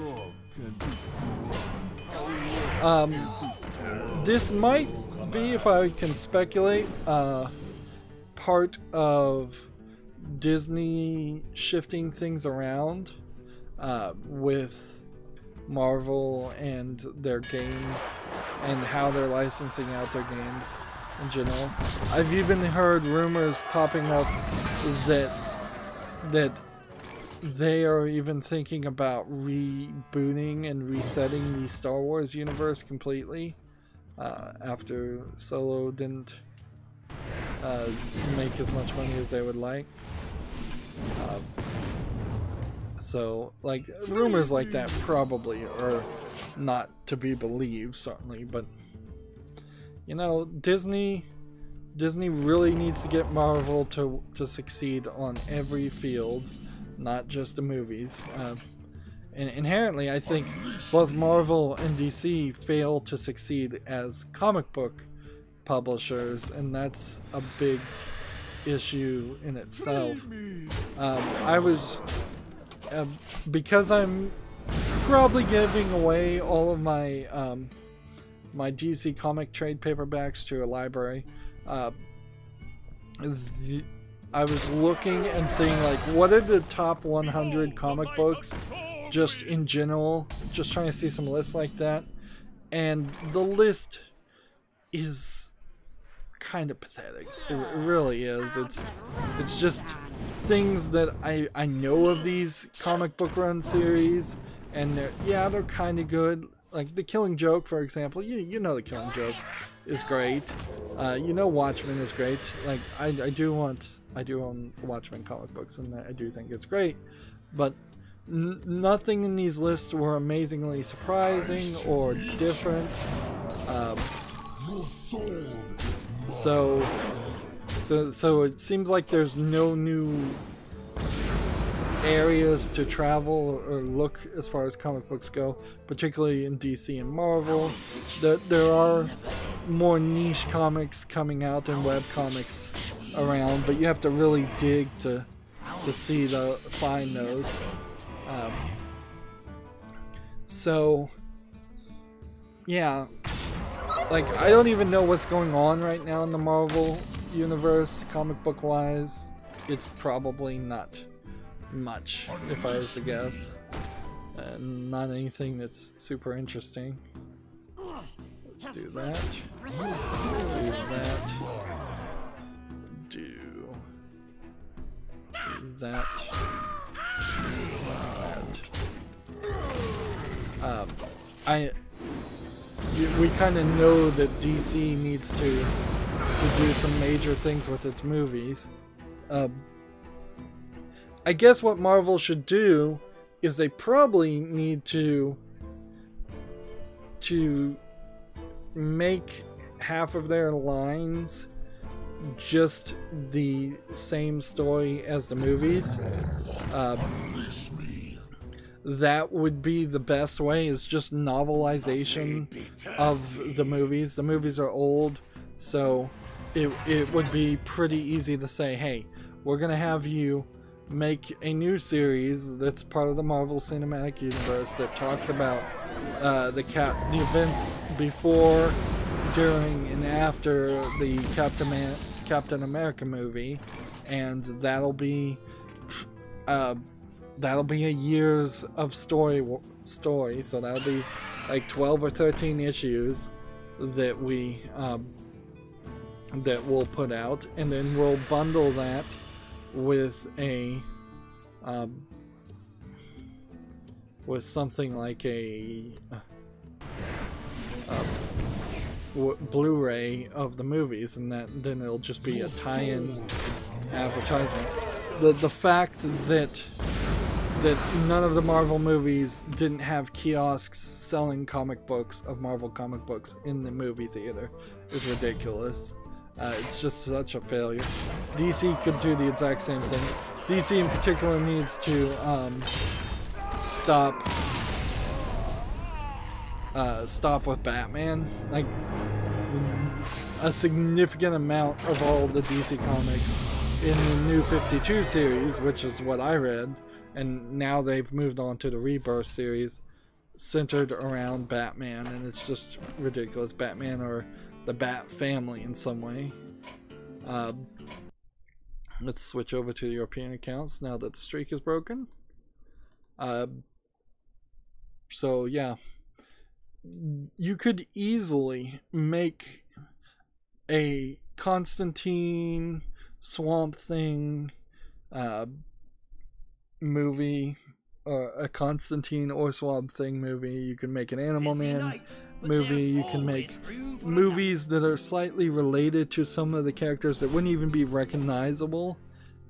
A: This might be, if I can speculate, part of Disney shifting things around with Marvel and their games and how they're licensing out their games in general. I've even heard rumors popping up that they are even thinking about rebooting and resetting the Star Wars universe completely after Solo didn't make as much money as they would like. So, like, rumors like that probably are not to be believed, certainly, but, you know, Disney really needs to get Marvel to succeed on every field, not just the movies. And inherently, I think both Marvel and DC fail to succeed as comic book publishers, and that's a big issue in itself. I was... because I'm probably giving away all of my my DC comic trade paperbacks to a library, I was looking and seeing like what are the top 100 comic books just in general, just trying to see some lists like that, and the list is kind of pathetic. It really is. It's just things that I know of these comic book run series, and they're kind of good. Like The Killing Joke, for example. You know The Killing Joke is great. You know Watchmen is great. Like I do own Watchmen comic books, and I do think it's great. But nothing in these lists were amazingly surprising or different. So it seems like there's no new areas to travel or look as far as comic books go, particularly in DC and Marvel. There are more niche comics coming out and web comics around, but you have to really dig to find those. So yeah, like I don't even know what's going on right now in the Marvel universe comic book wise. It's probably not much, if I was to guess, and not anything that's super interesting. Let's do that. Do that. We kind of know that DC needs to do some major things with its movies. I guess what Marvel should do is they probably need to make half of their lines just the same story as the movies. that would be the best way, is just novelization of the movies. The movies are old, so it would be pretty easy to say, hey, we're gonna have you make a new series that's part of the Marvel Cinematic Universe that talks about the events before, during, and after the Captain America movie, and that'll be a year's of story. So that'll be like 12 or 13 issues that we'll put out, and then we'll bundle that with with something like a Blu-ray of the movies, and then it'll just be a tie-in advertisement. The fact that none of the Marvel movies didn't have kiosks selling comic books of Marvel comic books in the movie theater is ridiculous. It's just such a failure. DC could do the exact same thing. DC in particular needs to stop with Batman. Like, a significant amount of all the DC comics in the New 52 series, which is what I read, and now they've moved on to the Rebirth series, centered around Batman, and it's just ridiculous. Batman or the Bat family in some way. Let's switch over to the European accounts now that the streak is broken. So yeah, you could easily make a Constantine, Swamp Thing movie, or a Constantine or Swamp Thing movie. You can make an Animal Man movie. You can make movies that are slightly related to some of the characters that wouldn't even be recognizable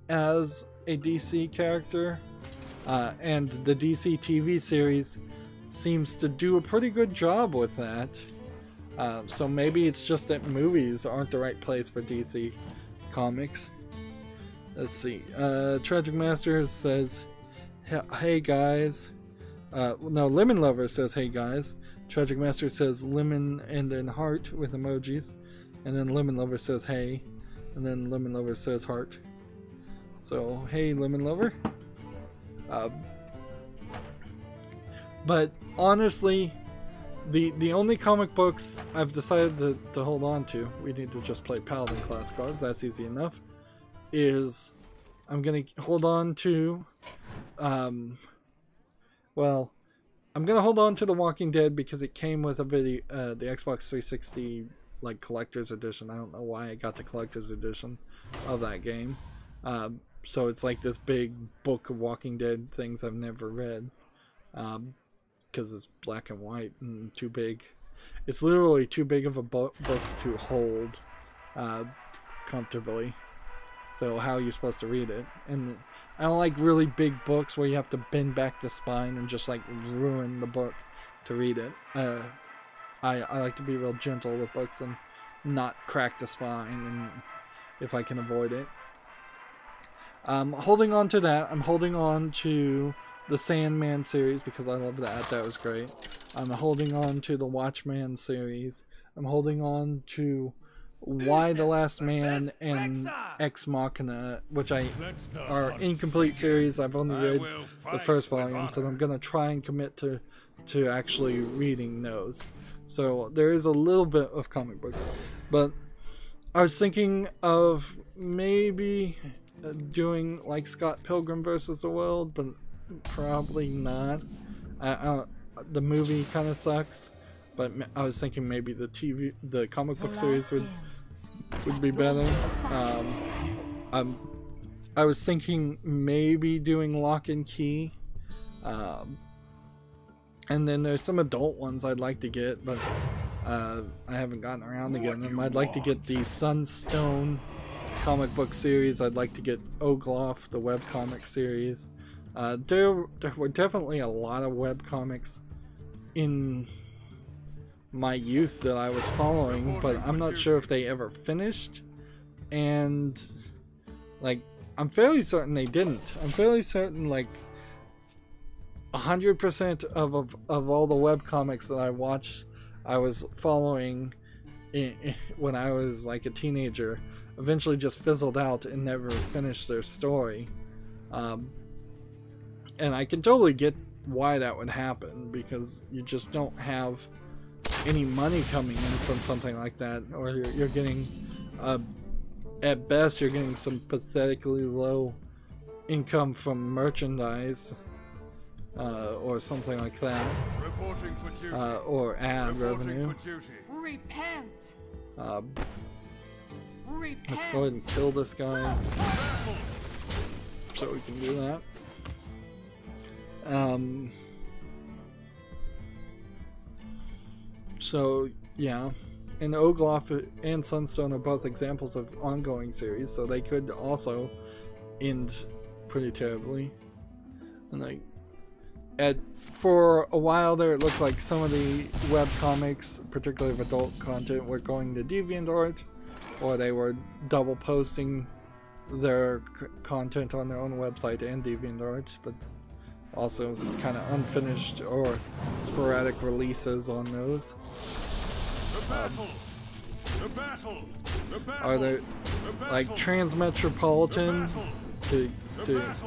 A: as a DC character. And the DC TV series seems to do a pretty good job with that. So maybe it's just that movies aren't the right place for DC Comics. Let's see. Tragic Master says, hey guys. No, Lemon Lover says, hey guys. Tragic Master says lemon and then heart with emojis. And then Lemon Lover says hey. And then Lemon Lover says heart. So, hey Lemon Lover. But honestly, the only comic books I've decided to hold on to, we need to just play Paladin class cards, that's easy enough, is I'm going to hold on to, well, I'm going to hold on to The Walking Dead because it came with a video, the Xbox 360 like collector's edition. I don't know why I got the collector's edition of that game. So it's like this big book of Walking Dead things I've never read. Because it's black and white and too big. It's literally too big of a book to hold comfortably. So how are you supposed to read it? And I don't like really big books where you have to bend back the spine and just like ruin the book to read it. I like to be real gentle with books and not crack the spine, and if I can avoid it. Holding on to that, I'm holding on to the Sandman series because I love that. That was great. I'm holding on to the Watchman series. I'm holding on to Why the Last Man and Ex Machina, which are incomplete series. I've only read the first volume, so I'm going to try and commit to actually reading those. So there is a little bit of comic books. But I was thinking of maybe doing like Scott Pilgrim vs. the World, but probably not. The movie kind of sucks, but I was thinking maybe the comic book series would be better. I was thinking maybe doing Lock and Key, and then there's some adult ones I'd like to get, but I haven't gotten around to getting them. I'd like to get the Sunstone comic book series. I'd like to get Ogloff, the webcomic series. There were definitely a lot of webcomics in my youth that I was following, but I'm not sure if they ever finished. And like, I'm fairly certain they didn't. I'm fairly certain like 100% of all the webcomics that I watched, I was following when I was like a teenager, eventually just fizzled out and never finished their story. And I can totally get why that would happen, because you just don't have any money coming in from something like that, or you're getting, at best, you're getting some pathetically low income from merchandise. Or something like that, or ad revenue.
D: Repent.
A: Let's go ahead and kill this guy, so we can do that. So yeah, and Ogloff and Sunstone are both examples of ongoing series, so they could also end pretty terribly. And like, for a while there, it looked like some of the webcomics, particularly of adult content, were going to DeviantArt, or they were double posting their content on their own website and DeviantArt, but also kind of unfinished or sporadic releases on those. Are there like Transmetropolitan to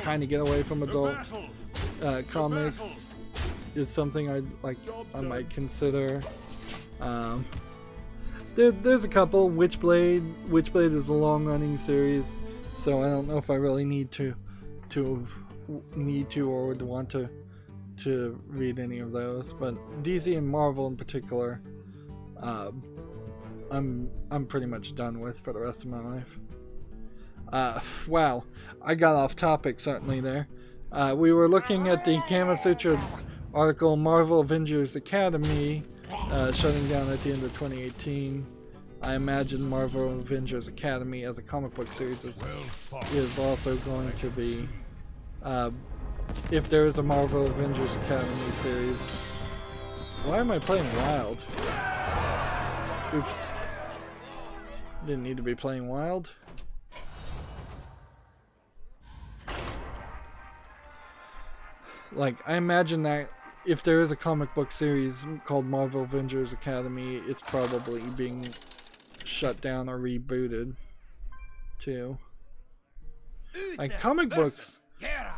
A: kind of get away from adult comics is something I might consider. There's a couple. Witchblade is a long-running series, so I don't know if I really need to or would want to read any of those. But DC and Marvel in particular, I'm pretty much done with for the rest of my life. Wow, I got off topic certainly there. We were looking at the Kama Sutra article, Marvel Avengers Academy, shutting down at the end of 2018. I imagine Marvel Avengers Academy as a comic book series is also going to be, if there is a Marvel Avengers Academy series. Why am I playing Wild? Oops. Didn't need to be playing Wild. Like, I imagine that if there is a comic book series called Marvel Avengers Academy, it's probably being shut down or rebooted too. Like, comic books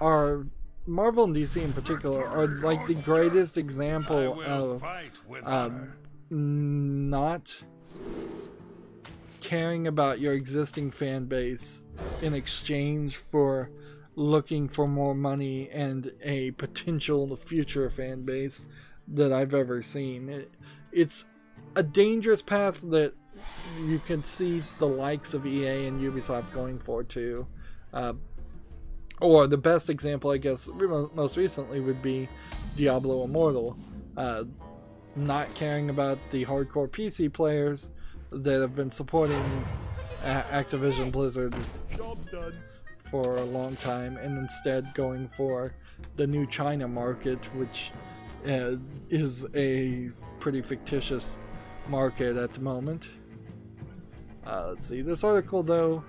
A: are, Marvel and DC in particular, are like the greatest example of not caring about your existing fan base in exchange for looking for more money and a potential future fan base that I've ever seen. It's a dangerous path that you can see the likes of EA and Ubisoft going for too. Or the best example, I guess, most recently would be Diablo Immortal. Not caring about the hardcore PC players that have been supporting Activision Blizzard for a long time, and instead going for the new China market, which is a pretty fictitious market at the moment. Let's see, this article though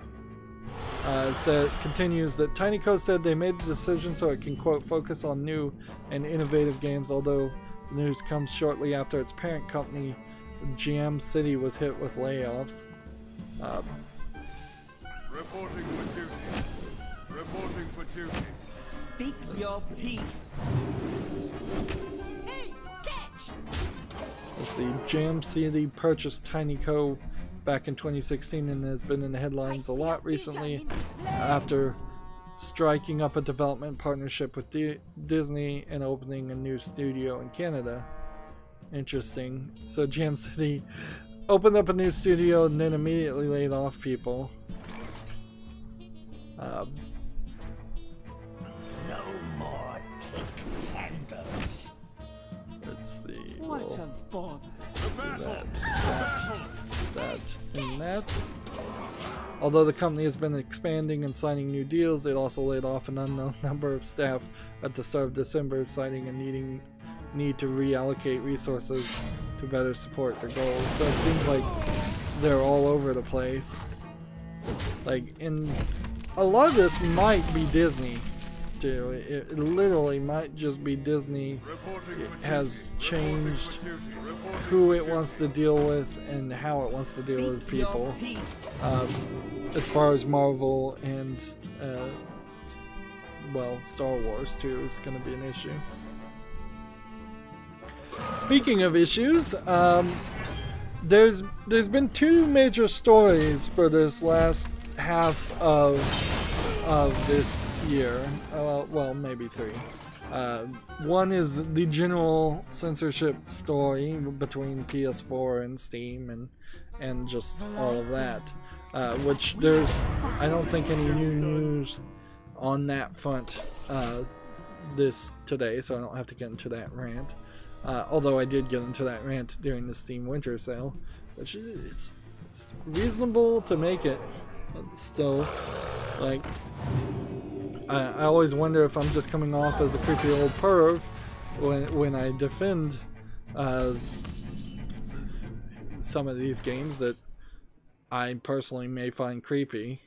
A: continues that TinyCo said they made the decision so it can, quote, focus on new and innovative games, although the news comes shortly after its parent company GM City was hit with layoffs.
B: Reporting for duty. Reporting for duty.
D: Speak your peace. Hey, catch!
A: Let's see, Jam City purchased TinyCo back in 2016 and has been in the headlines a lot recently after striking up a development partnership with Disney and opening a new studio in Canada. Interesting. So Jam City opened up a new studio and then immediately laid off people.
D: No more take candles.
A: Let's see.
D: What a bother.
A: That, and that. Although the company has been expanding and signing new deals, it also laid off an unknown number of staff at the start of December, citing a need to reallocate resources to better support their goals. So it seems like they're all over the place. Like, in a lot of this might be Disney. too. It literally might just be Disney has changed who it wants to deal with and how it wants to deal with people. As far as Marvel and well, Star Wars too is going to be an issue. Speaking of issues, there's been two major stories for this last half of this year. Well, maybe three. One is the general censorship story between PS4 and Steam and just all of that. Which there's, I don't think, any new news on that front today, so I don't have to get into that rant. Although I did get into that rant during the Steam Winter Sale, which it's reasonable to make it. Still, like, I always wonder if I'm just coming off as a creepy old perv when I defend some of these games that I personally may find creepy.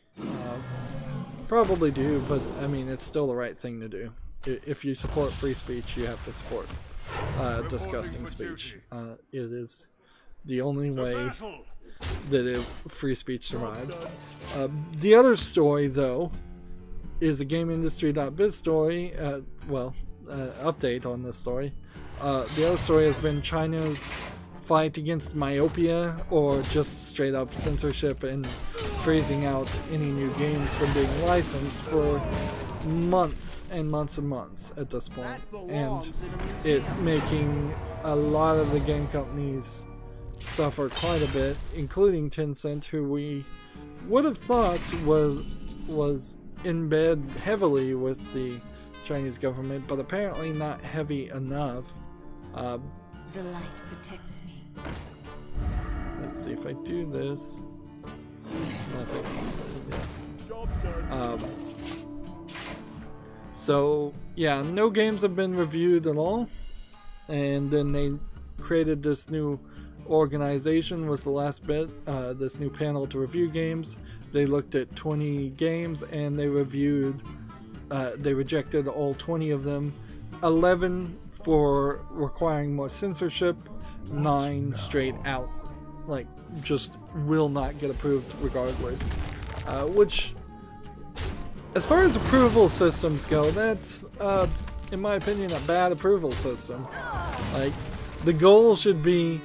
A: Probably do, but I mean, it's still the right thing to do. If you support free speech, you have to support disgusting speech. It is the only way that free speech survives. The other story, though, is a GameIndustry.biz story. Update on this story. The other story has been China's fight against myopia, or just straight up censorship and freezing out any new games from being licensed for months and months and months at this point, and it making a lot of the game companies suffer quite a bit, including Tencent, who we would have thought was in bed heavily with the Chinese government, but apparently not heavy enough.
E: The light protects me.
A: Let's see if I do this. Nothing. So yeah, no games have been reviewed at all, and then they created this new organization, was the last bit, this new panel to review games. They looked at 20 games and they reviewed, they rejected all 20 of them, 11 for requiring more censorship, 9 straight out, like, just will not get approved regardless. Which, as far as approval systems go, that's, in my opinion, a bad approval system. Like, the goal should be,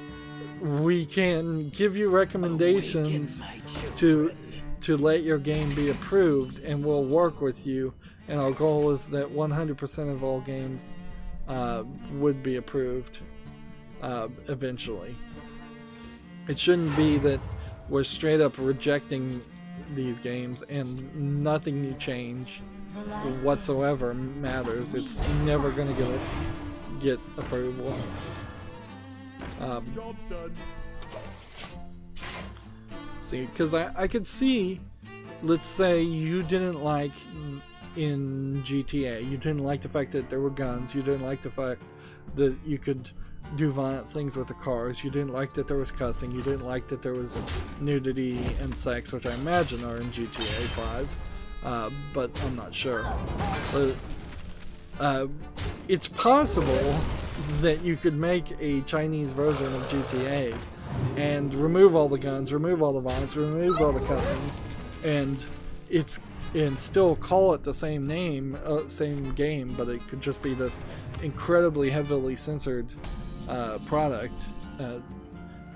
A: we can give you recommendations to let your game be approved, and we'll work with you, and our goal is that 100% of all games would be approved eventually. It shouldn't be that we're straight up rejecting these games and nothing you change whatsoever matters. It's never going to get approval. See, because I could see, let's say you didn't like in GTA, you didn't like the fact that there were guns, you didn't like the fact that you could do violent things with the cars, you didn't like that there was cussing, you didn't like that there was nudity and sex, which I imagine are in GTA 5, but I'm not sure. But, it's possible that you could make a Chinese version of GTA and remove all the guns, remove all the violence, remove all the cussing, and still call it the same name, same game, but it could just be this incredibly heavily censored product.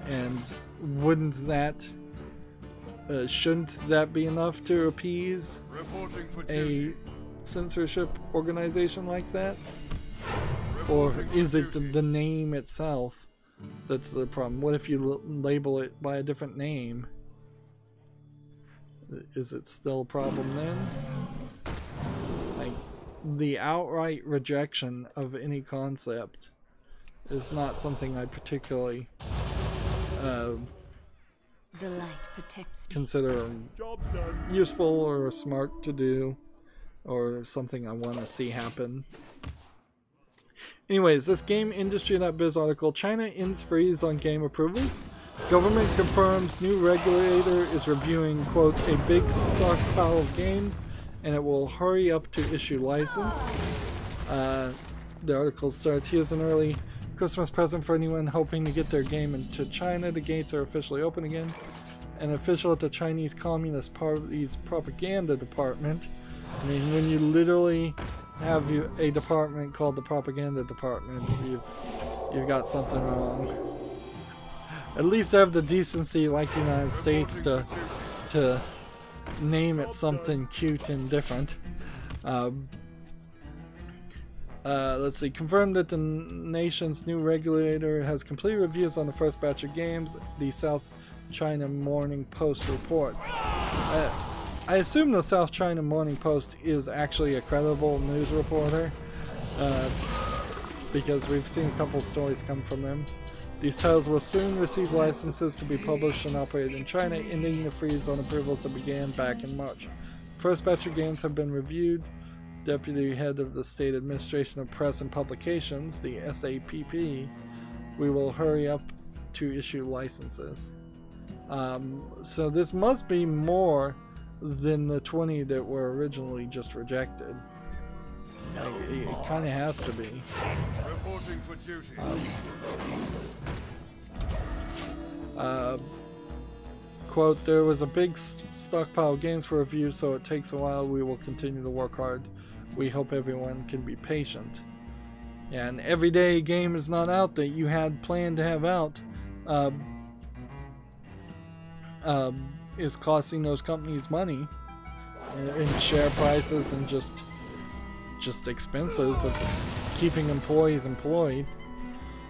A: And wouldn't that, shouldn't that be enough to appease a censorship organization like that? Or is it the name itself that's the problem? What if you label it by a different name? Is it still a problem then? Like, the outright rejection of any concept is not something I particularly
E: The light protects me.
A: consider useful or smart to do, or something I want to see happen. Anyways, this GameIndustry.biz article, China ends freeze on game approvals. Government confirms new regulator is reviewing, quote, a big stockpile of games and it will hurry up to issue license. The article starts, here's an early Christmas present for anyone hoping to get their game into China. The gates are officially open again. An official at the Chinese Communist Party's propaganda department. I mean, when you literally have a department called the propaganda department, you've got something wrong. At least have the decency, like the United States, to name it something cute and different. Let's see. Confirmed that the nation's new regulator has complete reviews on the first batch of games. The South China Morning Post reports. I assume the South China Morning Post is actually a credible news reporter, because we've seen a couple stories come from them. These titles will soon receive licenses to be published and operated in China, ending the freeze on approvals that began back in March. First batch of games have been reviewed. Deputy Head of the State Administration of Press and Publications, the SAPP, we will hurry up to issue licenses. So this must be more than the 20 that were originally just rejected. Like, it kind of has to be.
B: Reporting for duty.
A: Quote, there was a big stockpile of games for review, so it takes a while. We will continue to work hard. We hope everyone can be patient. Yeah, and every day a game is not out that you had planned to have out is costing those companies money in share prices and just expenses of keeping employees employed.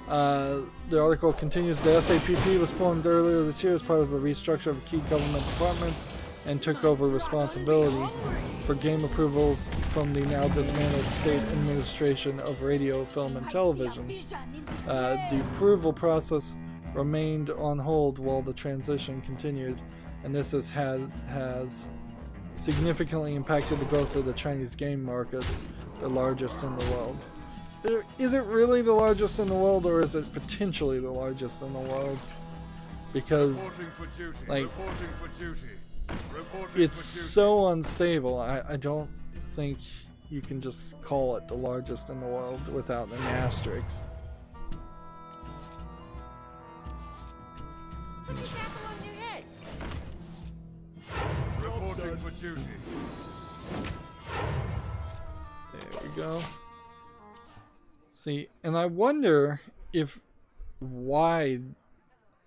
A: The article continues, the SAPP was formed earlier this year as part of a restructure of key government departments and took over responsibility for game approvals from the now dismantled State Administration of Radio, Film and Television. The approval process remained on hold while the transition continued, and this has significantly impacted the growth of the Chinese game markets, the largest in the world. Is it really the largest in the world, or is it potentially the largest in the world? Because, like, it's so unstable. I don't think you can just call it the largest in the world without an asterisk.
B: Reporting for duty.
A: There we go. See, and I wonder if why,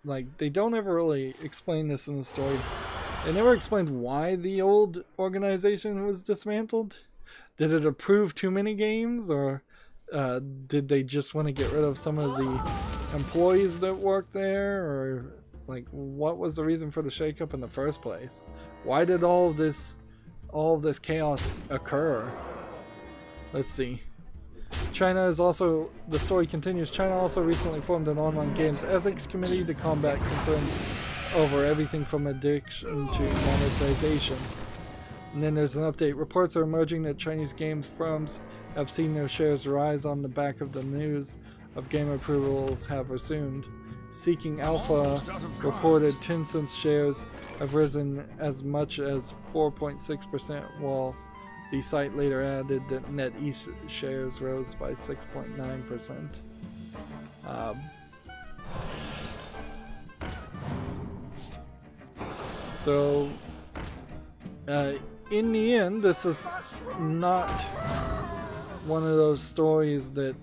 A: like, they don't ever really explain this in the story. They never explained why the old organization was dismantled. Did it approve too many games, or did they just want to get rid of some of the employees that worked there, or like what was the reason for the shakeup in the first place? Why did all of this chaos occur? Let's see. China is also, the story continues, China also recently formed an online games ethics committee to combat concerns over everything from addiction to monetization. And then there's an update. Reports are emerging that Chinese games firms have seen their shares rise on the back of the news of game approvals have resumed. Seeking Alpha reported Tencent's shares have risen as much as 4.6%, while the site later added that NetEase shares rose by 6.9%. So, in the end, this is not one of those stories that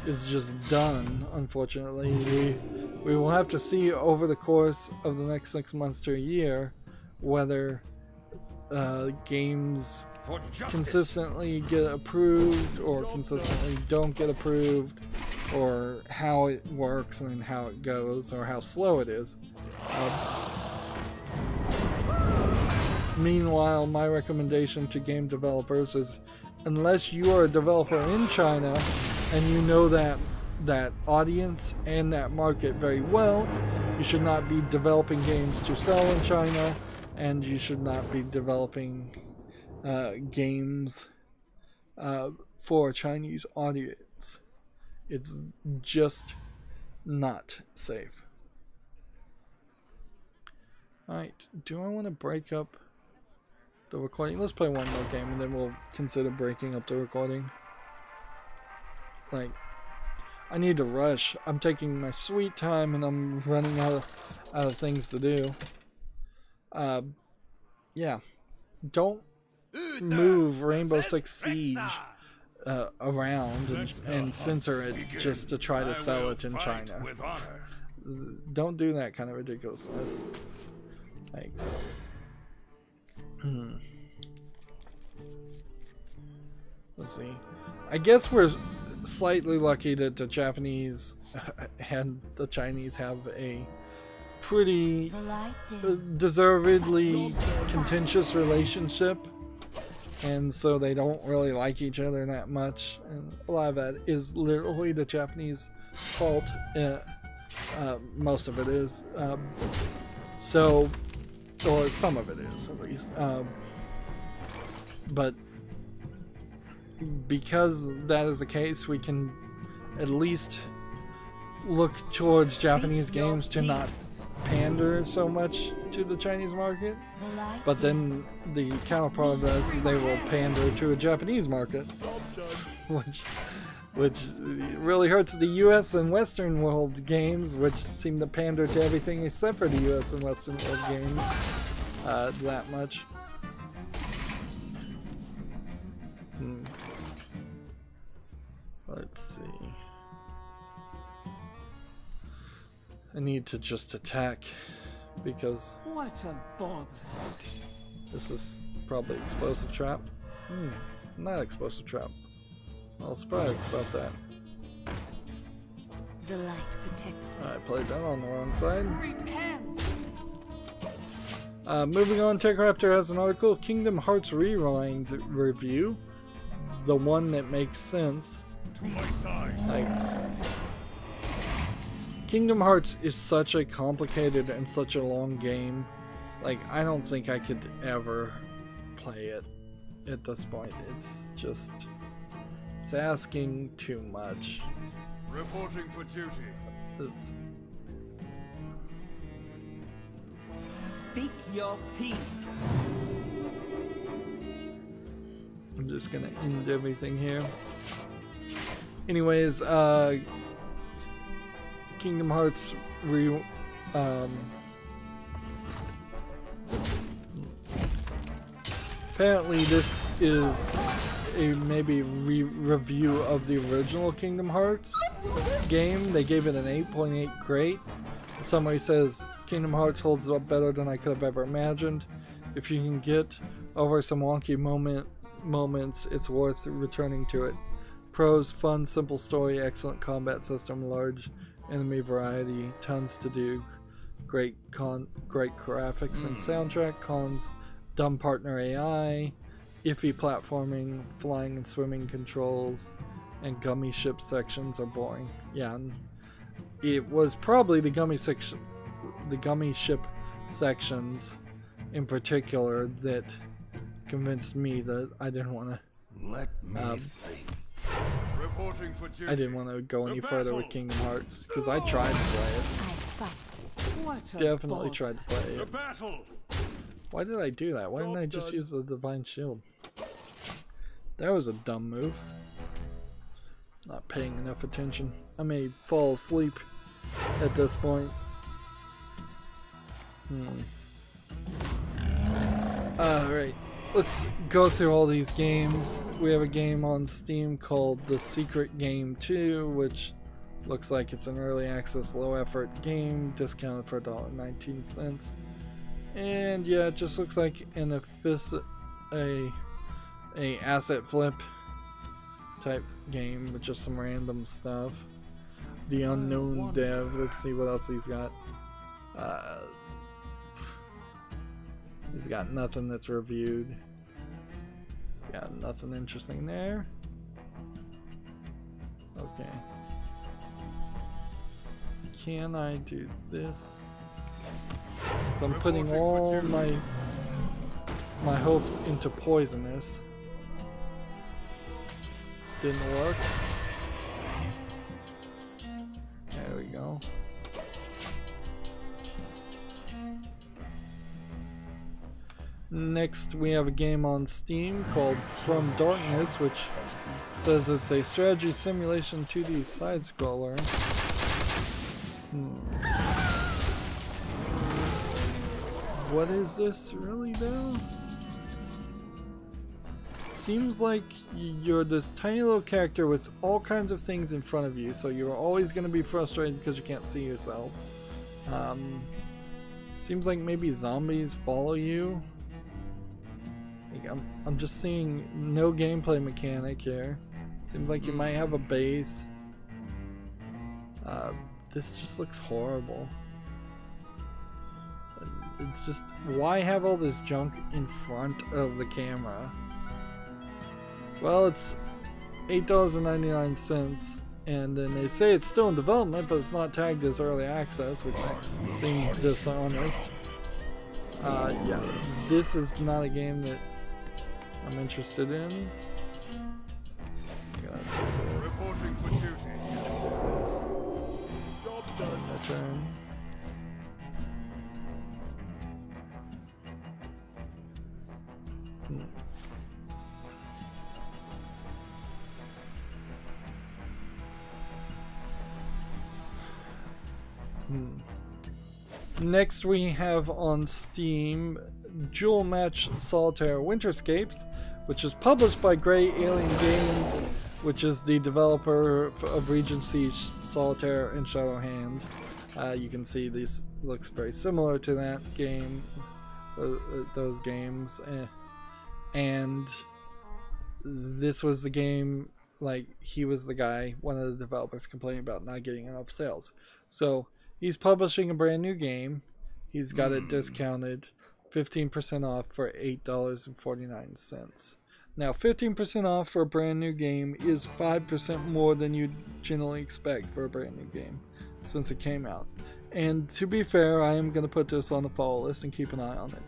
A: is just done, unfortunately. We will have to see over the course of the next 6 months to a year whether games consistently get approved or consistently don't get approved, or how it works and how it goes, or how slow it is. Meanwhile, my recommendation to game developers is, unless you are a developer in China and you know that audience and that market very well, you should not be developing games to sell in China, and you should not be developing games for a Chinese audience. It's just not safe. Alright, do I want to break up the recording. Let's play one more game and then we'll consider breaking up the recording. Like, I need to rush. I'm taking my sweet time and I'm running out of things to do. Yeah. Don't move Rainbow Six Siege around and censor it just to try to sell it in China. Don't do that kind of ridiculousness. Like, let's see. I guess we're slightly lucky that the Japanese and the Chinese have a pretty deservedly contentious relationship, and so they don't really like each other that much, and a lot of that is literally the Japanese fault. Most of it is, so, or some of it is at least, but because that is the case, we can at least look towards Japanese games to not pander so much to the Chinese market, but then the counterpart of this, they will pander to a Japanese market, which really hurts the US and Western world games, which seem to pander to everything except for the US and Western world games that much. Let's see. I need to just attack because
D: What a bother.
A: this is probably explosive trap. Not explosive trap. I was surprised about that.
E: The light protects me.
A: I played that on the wrong side.
D: Repent.
A: Moving on, TechRaptor has an article, Kingdom Hearts Rewind review. The one that makes sense.
B: To my side.
A: Like, Kingdom Hearts is such a complicated and such a long game. Like, I don't think I could ever play it at this point. It's just, it's asking too much.
B: Reporting for duty.
A: It's,
D: Speak your peace.
A: I'm just gonna end everything here. Anyways, Kingdom Hearts apparently this is a maybe review of the original Kingdom Hearts game. They gave it an 8.8 great. The summary says Kingdom Hearts holds up better than I could have ever imagined. If you can get over some wonky moments, it's worth returning to it. Pros: fun, simple story, excellent combat system, large enemy variety, tons to do, great graphics and soundtrack. Cons: dumb partner AI, iffy platforming, flying and swimming controls, and gummy ship sections are boring. Yeah, it was probably the gummy ship sections in particular that convinced me that I didn't want to.
B: Let me think. Reporting for duty.
A: I didn't want to go any further with Kingdom Hearts because I tried to play it.
D: What a
A: Definitely
D: bother.
A: tried to play
B: To
A: it.
B: battle.
A: Why did I do that? Why didn't I just use the Divine Shield? That was a dumb move. Not paying enough attention. I may fall asleep at this point. Alright, let's go through all these games. We have a game on Steam called The Secret Game 2, which looks like it's an early access low effort game, discounted for $1.19. And yeah, it just looks like an asset flip type game with just some random stuff. The Unknown Dev, let's see what else he's got. He's got nothing that's reviewed. Got nothing interesting there. Okay. Can I do this? So I'm putting all my hopes into Poisonous. Didn't work. There we go. Next, we have a game on Steam called From Darkness, which says it's a strategy simulation 2D side-scroller. What is this really, though? Seems like you're this tiny little character with all kinds of things in front of you, so you're always going to be frustrated because you can't see yourself. Seems like maybe zombies follow you. Like, I'm just seeing no gameplay mechanic here. Seems like you might have a base. This just looks horrible. It's just, why have all this junk in front of the camera? Well, it's $8.99, and then they say it's still in development, but it's not tagged as early access, which seems dishonest. Yeah, this is not a game that I'm interested in.
B: Reporting for duty. Job done.
A: That turn. Next we have on Steam Dual Match Solitaire Winterscapes, which is published by Grey Alien Games, which is the developer of Regency, Solitaire, and Shadowhand. You can see this looks very similar to that game, those games, and this was the game, like, he was the guy, one of the developers complaining about not getting enough sales. So he's publishing a brand new game. He's got it discounted 15% off for $8.49. Now 15% off for a brand new game is 5% more than you'd generally expect for a brand new game since it came out. And to be fair, I am going to put this on the follow list and keep an eye on it.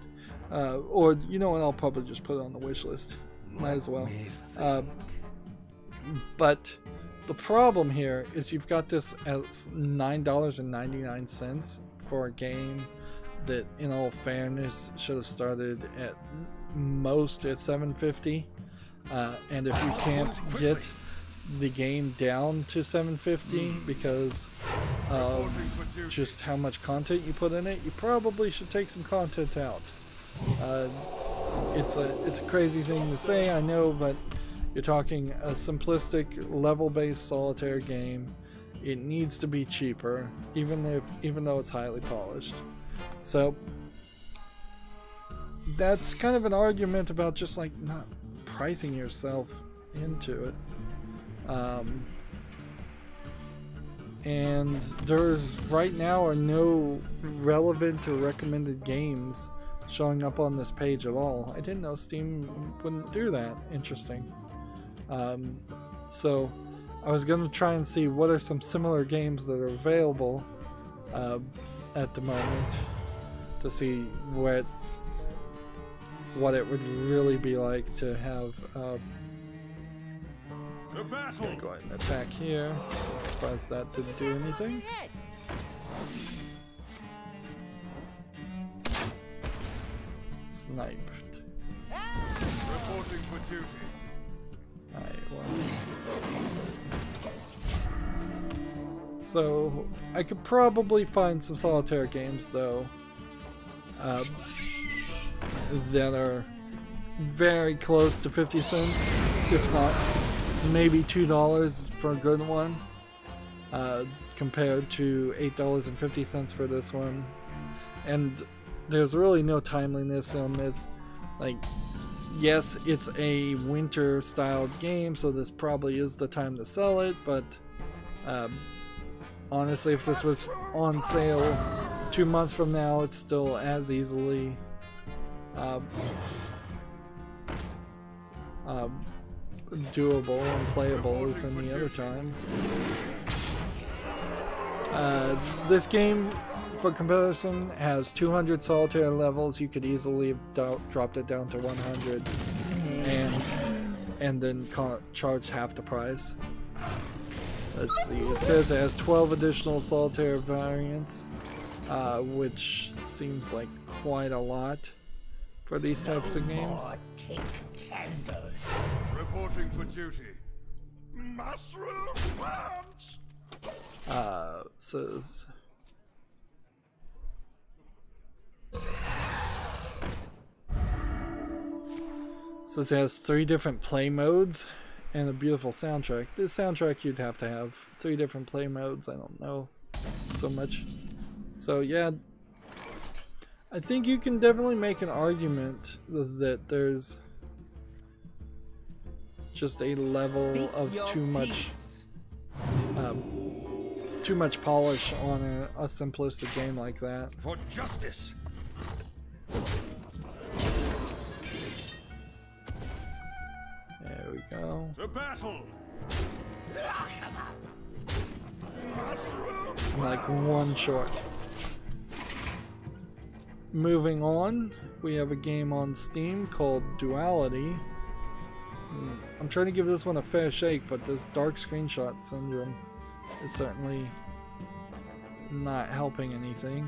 A: Or, you know what, I'll probably just put it on the wish list. Might as well. But the problem here is you've got this as $9.99 for a game that, in all fairness, should have started at most at $7.50. And if you can't get the game down to $7.50 because of just how much content you put in it, you probably should take some content out. It's a crazy thing to say, I know, but you're talking a simplistic level-based solitaire game. It needs to be cheaper, even though it's highly polished. So that's kind of an argument about just like not pricing yourself into it. And there's right now are no relevant or recommended games showing up on this page at all. I didn't know Steam wouldn't do that. Interesting. So I was going to try and see what are some similar games that are available at the moment to see what it would really be like to have
B: The battle.
A: go ahead and attack here. Surprised that didn't do anything. Sniped.
B: Reporting for duty.
A: Alright, well. So, I could probably find some solitaire games, though, that are very close to 50 cents, if not maybe $2 for a good one, compared to $8.50 for this one. And there's really no timeliness on this. Like, yes, it's a winter styled game, so this probably is the time to sell it, but honestly, if this was on sale 2 months from now, it's still as easily doable and playable as any other time. This game, for comparison, has 200 solitaire levels. You could easily have dropped it down to 100 and then charge half the price. Let's see, it says it has 12 additional solitaire variants, which seems like quite a lot. for these types of games.
F: Take candles.
B: Reporting for duty.
F: Mushroom punch.
A: Says it has 3 different play modes and a beautiful soundtrack. This soundtrack you'd have to have 3 different play modes. I don't know so much. So yeah, I think you can definitely make an argument that there's just a level of too much polish on a simplistic game like that.
B: For justice.
A: There we go.
B: To battle.
A: I'm like 1 short. Moving on, we have a game on Steam called Duality. I'm trying to give this one a fair shake, but this dark screenshot syndrome is certainly not helping anything.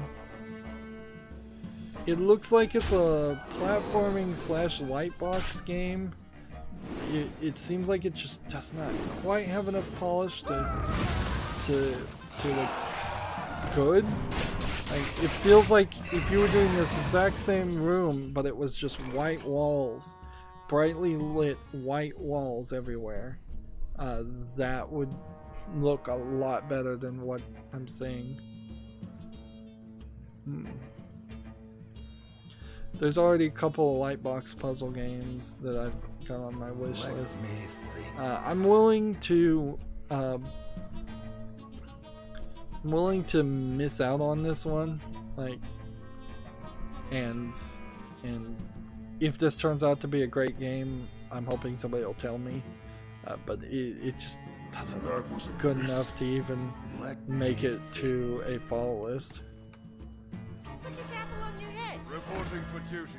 A: It looks like it's a platforming / lightbox game. It seems like it just does not quite have enough polish to look good. Like, it feels like if you were doing this exact same room, but it was just white walls, brightly lit white walls everywhere, that would look a lot better than what I'm seeing. There's already a couple of lightbox puzzle games that I've got on my wish list. I'm willing to miss out on this one, like, and if this turns out to be a great game, I'm hoping somebody will tell me, but it just doesn't look good enough to even make it to a follow list.
F: Put this apple on your head.
B: Reporting for duty.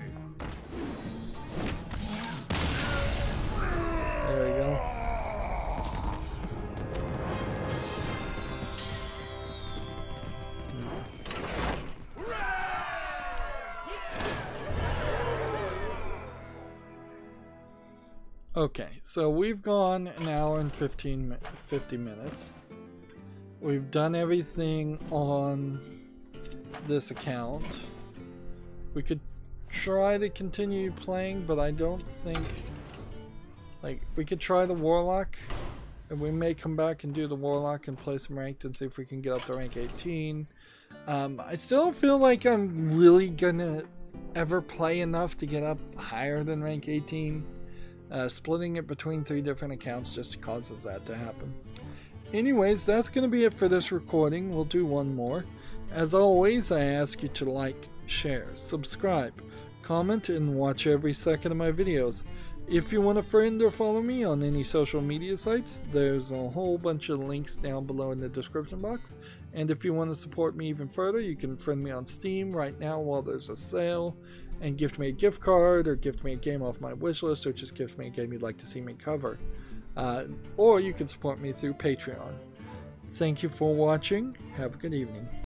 A: There we go. Okay, so we've gone an hour and 50 minutes. We've done everything on this account. We could try to continue playing, but I don't think, like, we could try the Warlock, and we may come back and do the Warlock and play some ranked and see if we can get up to rank 18. I still don't feel like I'm really gonna ever play enough to get up higher than rank 18. Splitting it between 3 different accounts just causes that to happen. Anyways, that's going to be it for this recording. We'll do one more. As always, I ask you to like, share, subscribe, comment, and watch every second of my videos. If you want to friend or follow me on any social media sites, there's a whole bunch of links down below in the description box. And if you want to support me even further, you can friend me on Steam right now while there's a sale, and gift me a gift card, or gift me a game off my wish list, or just gift me a game you'd like to see me cover. Or you can support me through Patreon. Thank you for watching. Have a good evening.